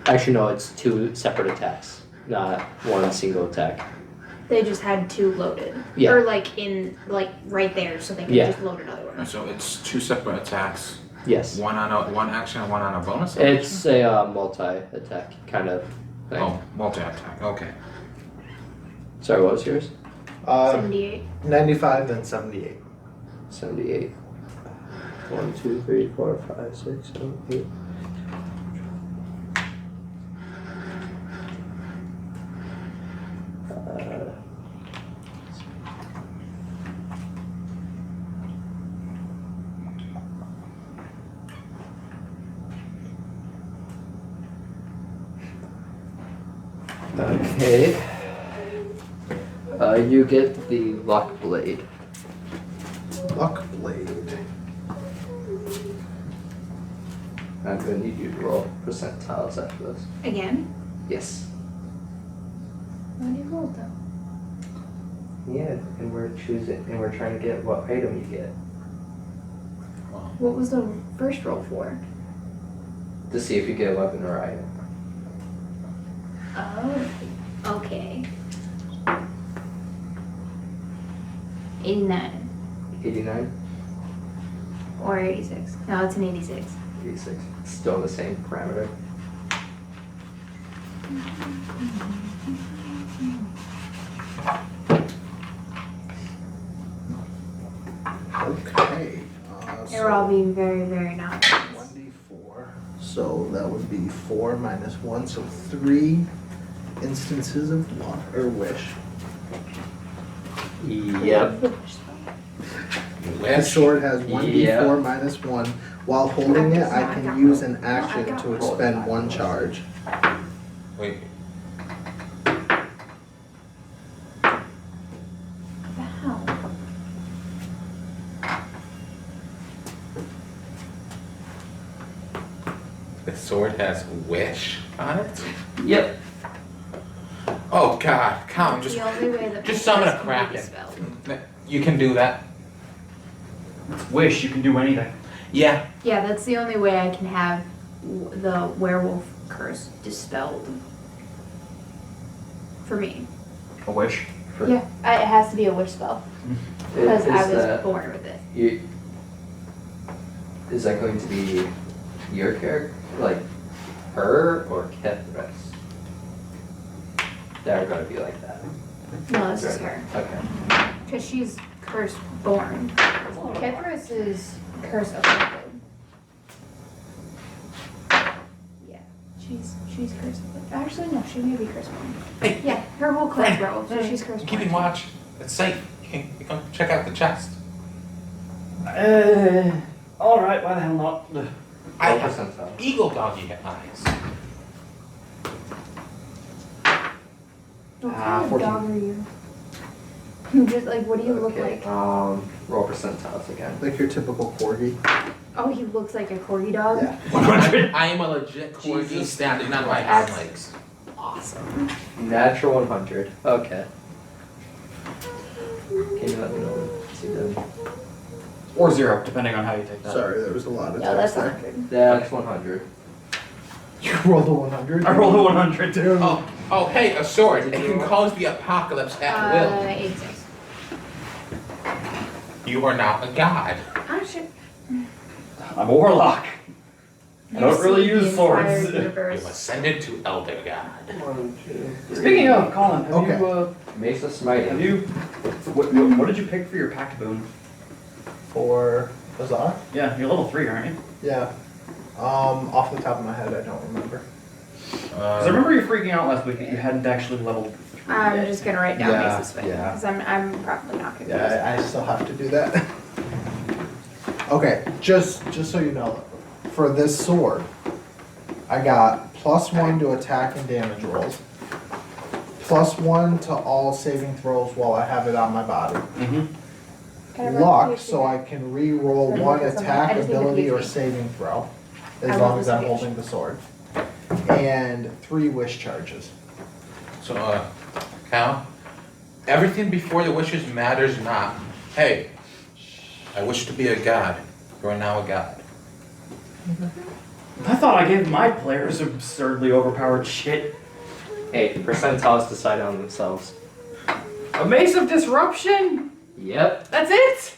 Actually, no, it's 2 separate attacks, not one single attack. They just had 2 loaded. Yeah. Or like in, like right there, so they could Yeah. just load another one. So it's 2 separate attacks. Yes. One action and one on a bonus? It's a multi-attack kind of thing. Oh, multi-attack. Okay. Sorry, what was yours? 78. 95, then 78. 78. 1, 2, 3, 4, 5, 6, 7, 8. Okay. You get the luck blade. Luck blade. I'm gonna need you to roll percentiles after this. Again? Yes. What do you roll though? Yeah, and we're trying to get what item you get. What was the first roll for? To see if you get a weapon or item. Oh, okay. 89 89, or 86. No, it's an 86. 86. Still the same parameter. Okay. They're all being very, very nice. 1d4. So that would be 4 minus 1, so 3 instances of luck or wish. Yep. The Wish. sword has 1d4 Yeah. minus 1. While holding it, I can use an action to expend 1 charge. Wait. What the hell? The sword has wish on it? Yep. Oh god, come, The only way that just summon a can be kraken. dispelled. You can do that. Wish you can do anything. Yeah. Yeah, that's the only way I can have the werewolf curse dispelled. For me. A wish. Yeah, it has to be a wish spell. Because I was that, born with it. is that going to be your character? Like her or Kethris? They're going to be like that. No, this is her. Okay. Because she's curse born. Kethris is curse afflicted. Yeah, she's curse afflicted. Actually, no, she may be curse born. Hey, Yeah, her whole clan's werewolf, so she's curse I'm born. keeping watch. It's safe. You can check out the chest. Alright, why the hell not? I I Roll have percentile. eagle doggy eyes. What kind of 14. dog are you? Just like, what do you look like? Roll percentiles again. Like your typical corgi. Oh, he looks like a corgi dog? Yeah. 100. I am a legit corgi Jesus. standing on my That's- hind legs. Awesome. Natural 100. Okay. Can you let me know what you did? Or 0, depending on how you take that. Sorry, there was a lot of No, text that's there. 100. That's 100. You rolled a 100? I rolled a 100 too. Oh, hey, a sword. Did It you can roll? cause the apocalypse at will. 86. You are now a god. Ah, shit. I'm a warlock. I don't really You see use the entire swords. You universe. ascended to elder god. 1, 2, 3. Speaking of, Colin, have Okay. you Mesa Smiting. have you what did you pick for your pact boon? For Bazaar? Yeah, you're level 3, aren't you? Yeah. Off the top of my head, I don't remember. Because I remember you freaking out last week that you hadn't actually leveled 3 I'm yet. just gonna write down Yeah, Mace's Fight yeah. because I'm probably not gonna use it. Yeah, I still have to do that. Okay, just so you know, for this sword, I got +1 to attack and damage rolls, +1 to all saving throws while I have it on my body. Mm-hmm. Can I write Luck, PhD? so I can re-roll Or one look at something. attack, I just need the ability, or PhD. saving throw, I as love long as this I'm PhD. holding the sword. And 3 wish charges. So, Cal, everything before the wishes matters not. Hey, I wish to be a god. You are now a god. I thought I gave my players absurdly overpowered shit. Hey, percentiles decide on themselves. A mace of disruption? Yep. That's it?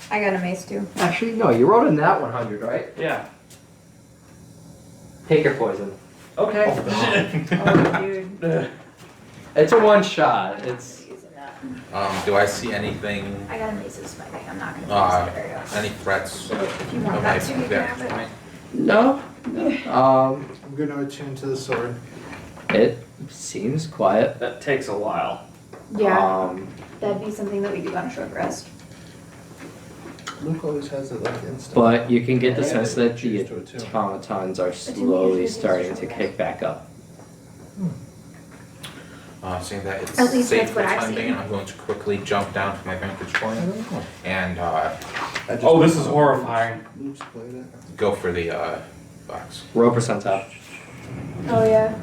I got a mace too. Actually, no, you rolled in that 100, right? Yeah. Take your poison. Okay. Oh, dude. It's a one shot. It's Using that. Do I see anything, I got a mace's fighting. I'm not gonna use it. There you go. any threats If you want of that too, you can vantage have it. point? no. I'm gonna attune to the sword. It seems quiet. That takes a while. Yeah, that'd be something that we do on a short rest. Luke always has it like instant. But you can get the Yeah, sense that the choose to attune. automatons are slowly starting to kick back up. Seeing that it's At least safe that's for what the I've time being, seen. I'm going to quickly jump down to my vantage I point don't know. and I just- Oh, this is horrifying. Luke's played it. go for the box. Roll percentile. Oh yeah.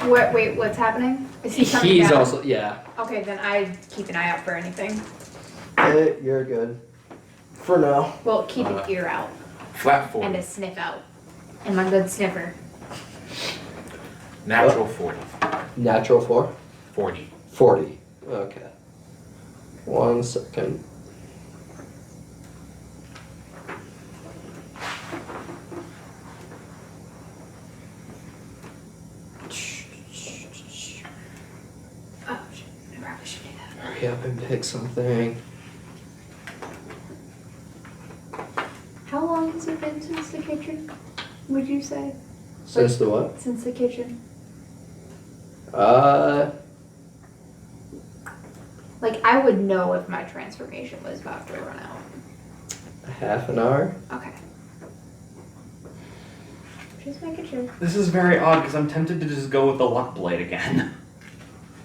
What? Wait, what's happening? Is he coming He's down? also, yeah. Okay, then I keep an eye out for anything. You're good. For now. Well, keep an ear out Flat 40. and a sniff out. Am I a good sniffer? Natural 40. Natural 4? 40. 40. Okay. 1 second. Oh shit! I probably should do that. Hurry up and pick something. How long has it been since the kitchen? Would you say? Since the what? Since the kitchen? Like I would know if my transformation was about to run out. Half an hour? Okay. Just making sure. This is very odd because I'm tempted to just go with the luck blade again.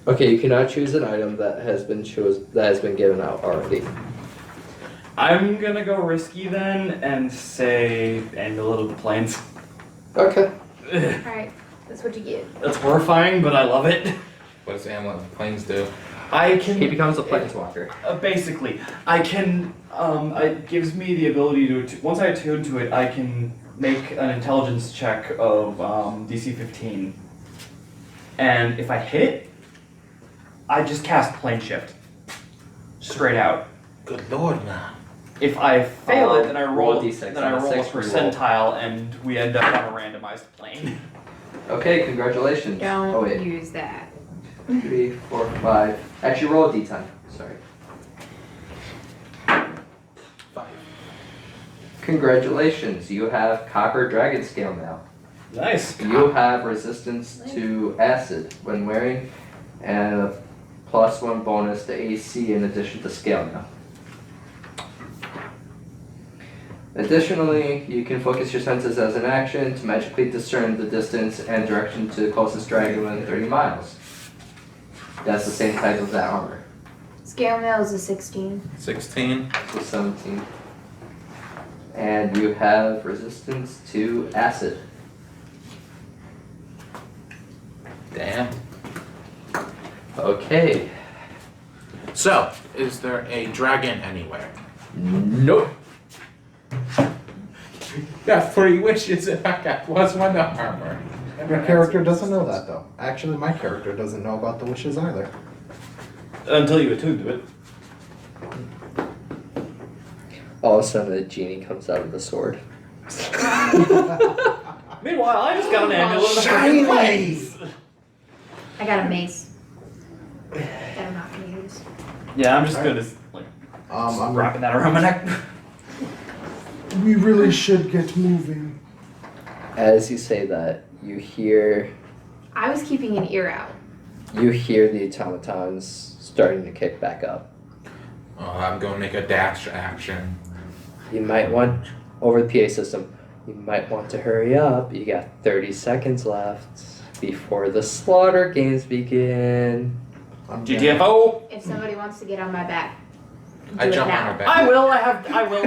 Okay, you cannot choose an item that has been given out already. I'm gonna go risky then and say Amulet of the Plains. Okay. Alright, that's what you get. That's horrifying, but I love it. What does Amulet of the Plains do? I can He becomes a planeswalker. basically I can it gives me the ability to once I attune to it I can make an intelligence check of DC 15, and if I hit, I just cast plane shift straight out. Good lord, man. If I fail it, then I roll roll a d6, then I on a roll a 6 reroll. percentile, and we end up on a randomized plane. Okay, congratulations. Don't Oh wait. use that. 3, 4, 5. Actually, roll a d10. Sorry. 5. Congratulations, you have Copper Dragon Scale now. Nice. You have resistance to acid when wearing, and a +1 bonus to AC in addition to scale now. Additionally, you can focus your senses as an action to magically discern the distance and direction to the closest dragon within 30 miles. That's the same type of that armor. Scale mail is a 16. 16. So 17. And you have resistance to acid. Damn. Okay. So, is there a dragon anywhere? Nope. Got 3 wishes if I got +1 to armor. Your character doesn't know that though. Actually, my character doesn't know about the wishes either. Until you attune to it. All of a sudden, the genie comes out of the sword. Meanwhile, I just got an amulet in the Shiny! freaking place. I got a mace that I'm not gonna use. Yeah, I'm just good as like I'm wrapping that around my neck. We really should get moving. As you say that, you hear I was keeping an ear out. the automatons starting to kick back up. Oh, I'm going to make a dash action. You might want, over the PA system, you might want to hurry up. You got 30 seconds left before the slaughter games begin. GTFO. If somebody wants to get on my back, do I it jump now. on her back. I will.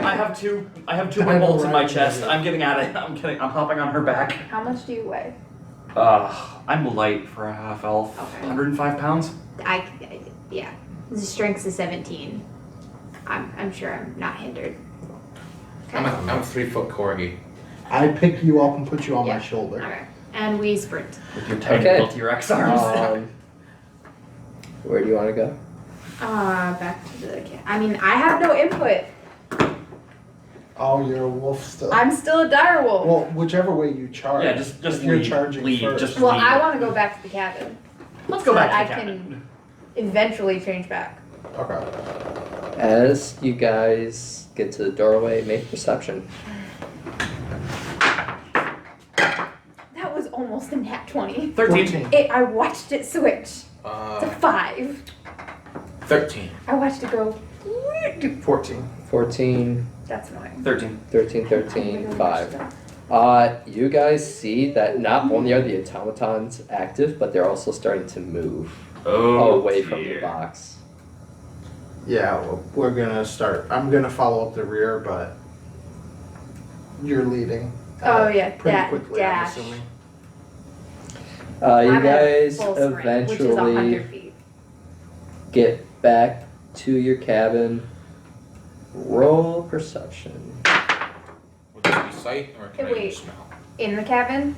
I have two wind bolts in my chest. I'm getting at it. I'm kidding. I'm hopping on her back. How much do you weigh? I'm light for a half elf. Okay. 105 pounds. Yeah. The strength's a 17. I'm sure I'm not hindered. I'm a 3-foot corgi. I pick you up and put you on Yeah. my shoulder. Okay. And we sprint. With your tiny Okay. little T-Rex arms. Where do you want to go? Back to the cat. I mean, I have no input. Oh, you're a wolf still. I'm still a dire wolf. Well, whichever way you charge. Yeah, just if you're lead. charging Lead, first. just well, lead. I want to go back to the cabin. Let's go so back that to the I cabin. can eventually change back. Okay. As you guys get to the doorway, make perception. That was almost a nat 20. 13. I watched it switch to 5. 13. I watched it go. 14. 14, That's annoying. 13. 13, 13, 5. You guys see that not only are the automatons active, but they're also starting to move away from the box. Yeah, well, we're gonna start. I'm gonna follow up the rear, but you're leading. Oh, yeah, Pretty quickly, dash. I'm assuming. You I'm at guys full sprint, which is eventually 100 feet. get back to your cabin. Roll perception. Would that be sight or can I Wait. use smell? In the cabin,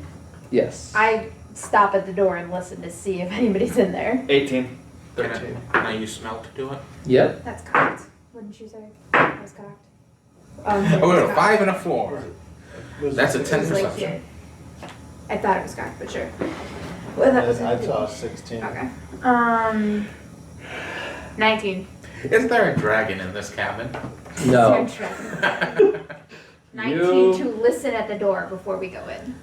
Yes. I stop at the door and listen to see if anybody's in there. 18. 13. Can I use smell to do it? Yep. That's cocked. Wouldn't you say? That was cocked. Oh, we got a 5 and a 4. That's a 10 It was like perception. here. I thought it was cocked, but sure. Well, that was I saw 16. Okay. 19. Is there a dragon in this cabin? No. 19 You- to listen at the door before we go in.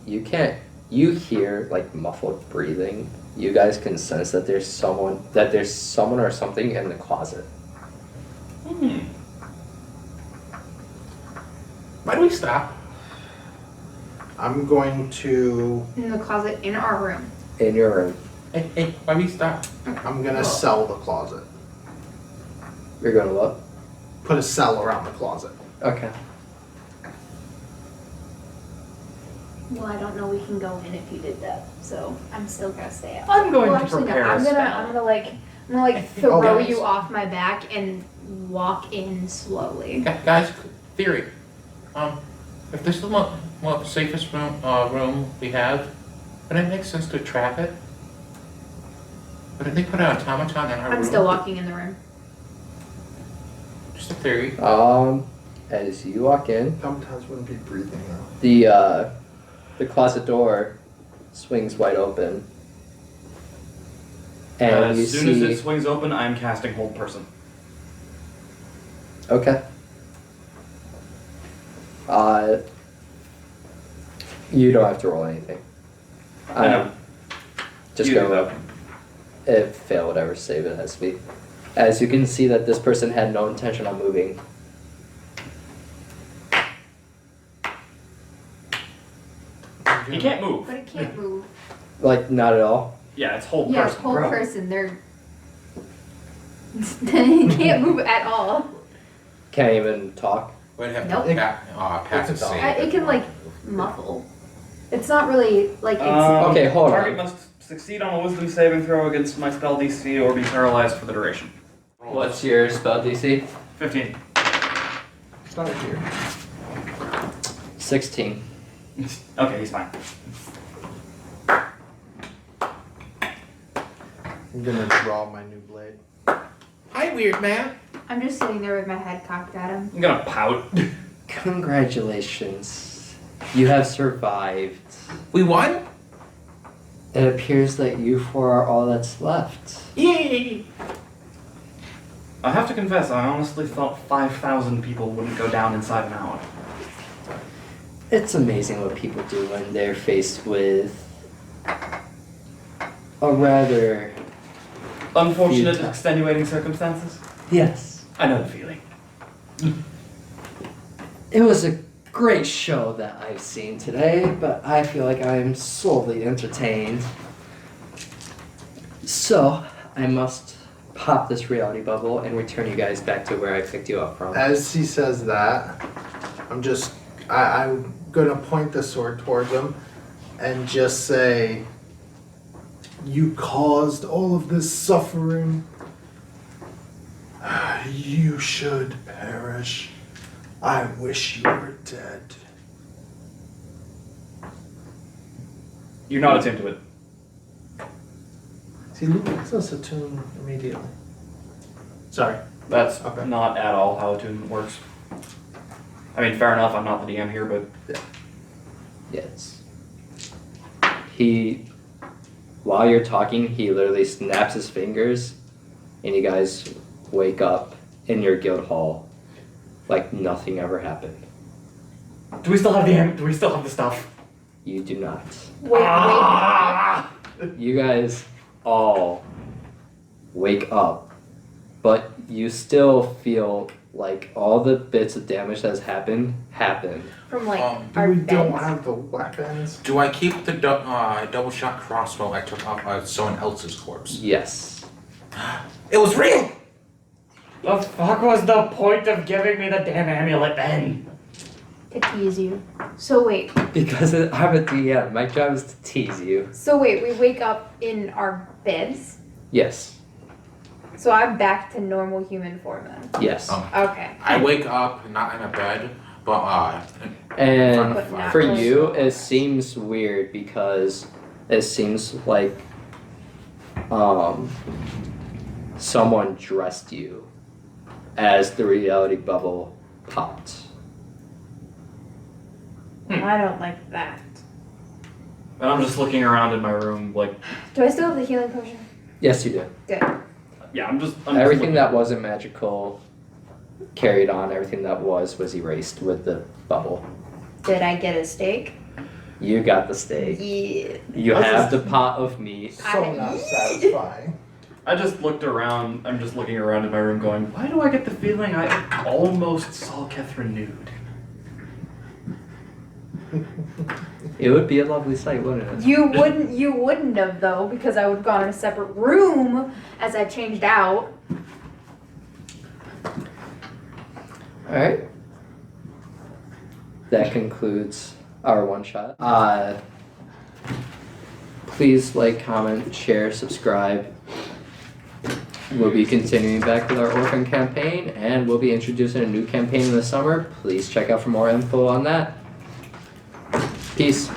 You can't. You hear like muffled breathing. You guys can sense that there's someone or something in the closet. Why do we stop? I'm going to. In the closet in our room. In your room. Hey, why we stop? I'm gonna sell the closet. You're gonna what? Put a cell around the closet. Okay. Well, I don't know we can go in if you did that, so I'm still gonna stay out. I'm going well, to actually, prepare no, a I'm spell. gonna throw guys. you off my back and walk in slowly. Guys, theory. If this is the safest room we have, would it make sense to trap it? Would they put an automaton in our room? I'm still walking in the room. Just a theory. As you walk in, Sometimes wouldn't be breathing though. the closet door swings wide open. And As you soon as see. it swings open, I'm casting Hold Person. Okay. You don't have to roll anything. I know. Just You go do up. Fail whatever save it has to be. As you can see that this person had no intention on moving. He can't move. But it can't move. Like, not at all. Yeah, it's whole Yeah, person. whole bro. person. They're. They can't move at all. Can't even talk. We'd have Nope. to pass It the can save. It can like muffle. It's not really like it's. Okay, hold Target on. must succeed on a wisdom saving throw against my spell DC or be paralyzed for the duration. What's your spell DC? 15. Start here. 16. Okay, he's fine. I'm gonna draw my new blade. Hi, weird man. I'm just sitting there with my head cocked at him. I'm gonna pout. Congratulations. You have survived. We won? It appears that you four are all that's left. Yay! I have to confess, I honestly thought 5,000 people wouldn't go down inside an hour. It's amazing what people do when they're faced with a rather... Unfortunate, Futile. extenuating circumstances? Yes. I know the feeling. It was a great show that I've seen today, but I feel like I'm solely entertained. So, I must pop this reality bubble and return you guys back to where I picked you up from. As he says that, I'm gonna point the sword towards him and just say, You caused all of this suffering. You should perish. I wish you were dead. You're not attuned to it. see, Luke makes us attune immediately. Sorry. That's Okay. not at all how attunement works. I mean, fair enough, I'm not the DM here, but Yes. While you're talking, he literally snaps his fingers, and you guys wake up in your guild hall like nothing ever happened. do we still have the stuff? You do not. Wait, Ah! You guys all wake up, but you still feel like all the bits of damage that's happened. from like Do our we don't beds. have the weapons? Do I keep the double shot crossbow I took off someone else's corpse? Yes. It was real! The fuck was the point of giving me the damn amulet then? To tease you. So wait. Because I'm a DM, my job is to tease you. So wait. We wake up in our beds. Yes. So I'm back to normal human form then. Yes. Okay. I wake up not in a bed, but And But not for close you, to it seems weird because it seems like someone dressed you as the reality bubble popped. I don't like that. And I'm just looking around in my room, like, Do I still have the healing potion? Yes, you do. Good. yeah, I'm just Everything looking. that wasn't magical carried on. Everything that was erased with the bubble. Did I get a steak? You got the steak. Yeah. You This have is- the pot of meat. So not satisfying. I just looked around. I'm just looking around in my room, going, why do I get the feeling I almost saw Kethrin nude? It would be a lovely sight, wouldn't it? You wouldn't have though, because I would have gone in a separate room as I changed out. Alright. That concludes our one shot. Please like, comment, share, subscribe. We'll be continuing back with our orphan campaign, and we'll be introducing a new campaign in the summer. Please check out for more info on that. Peace.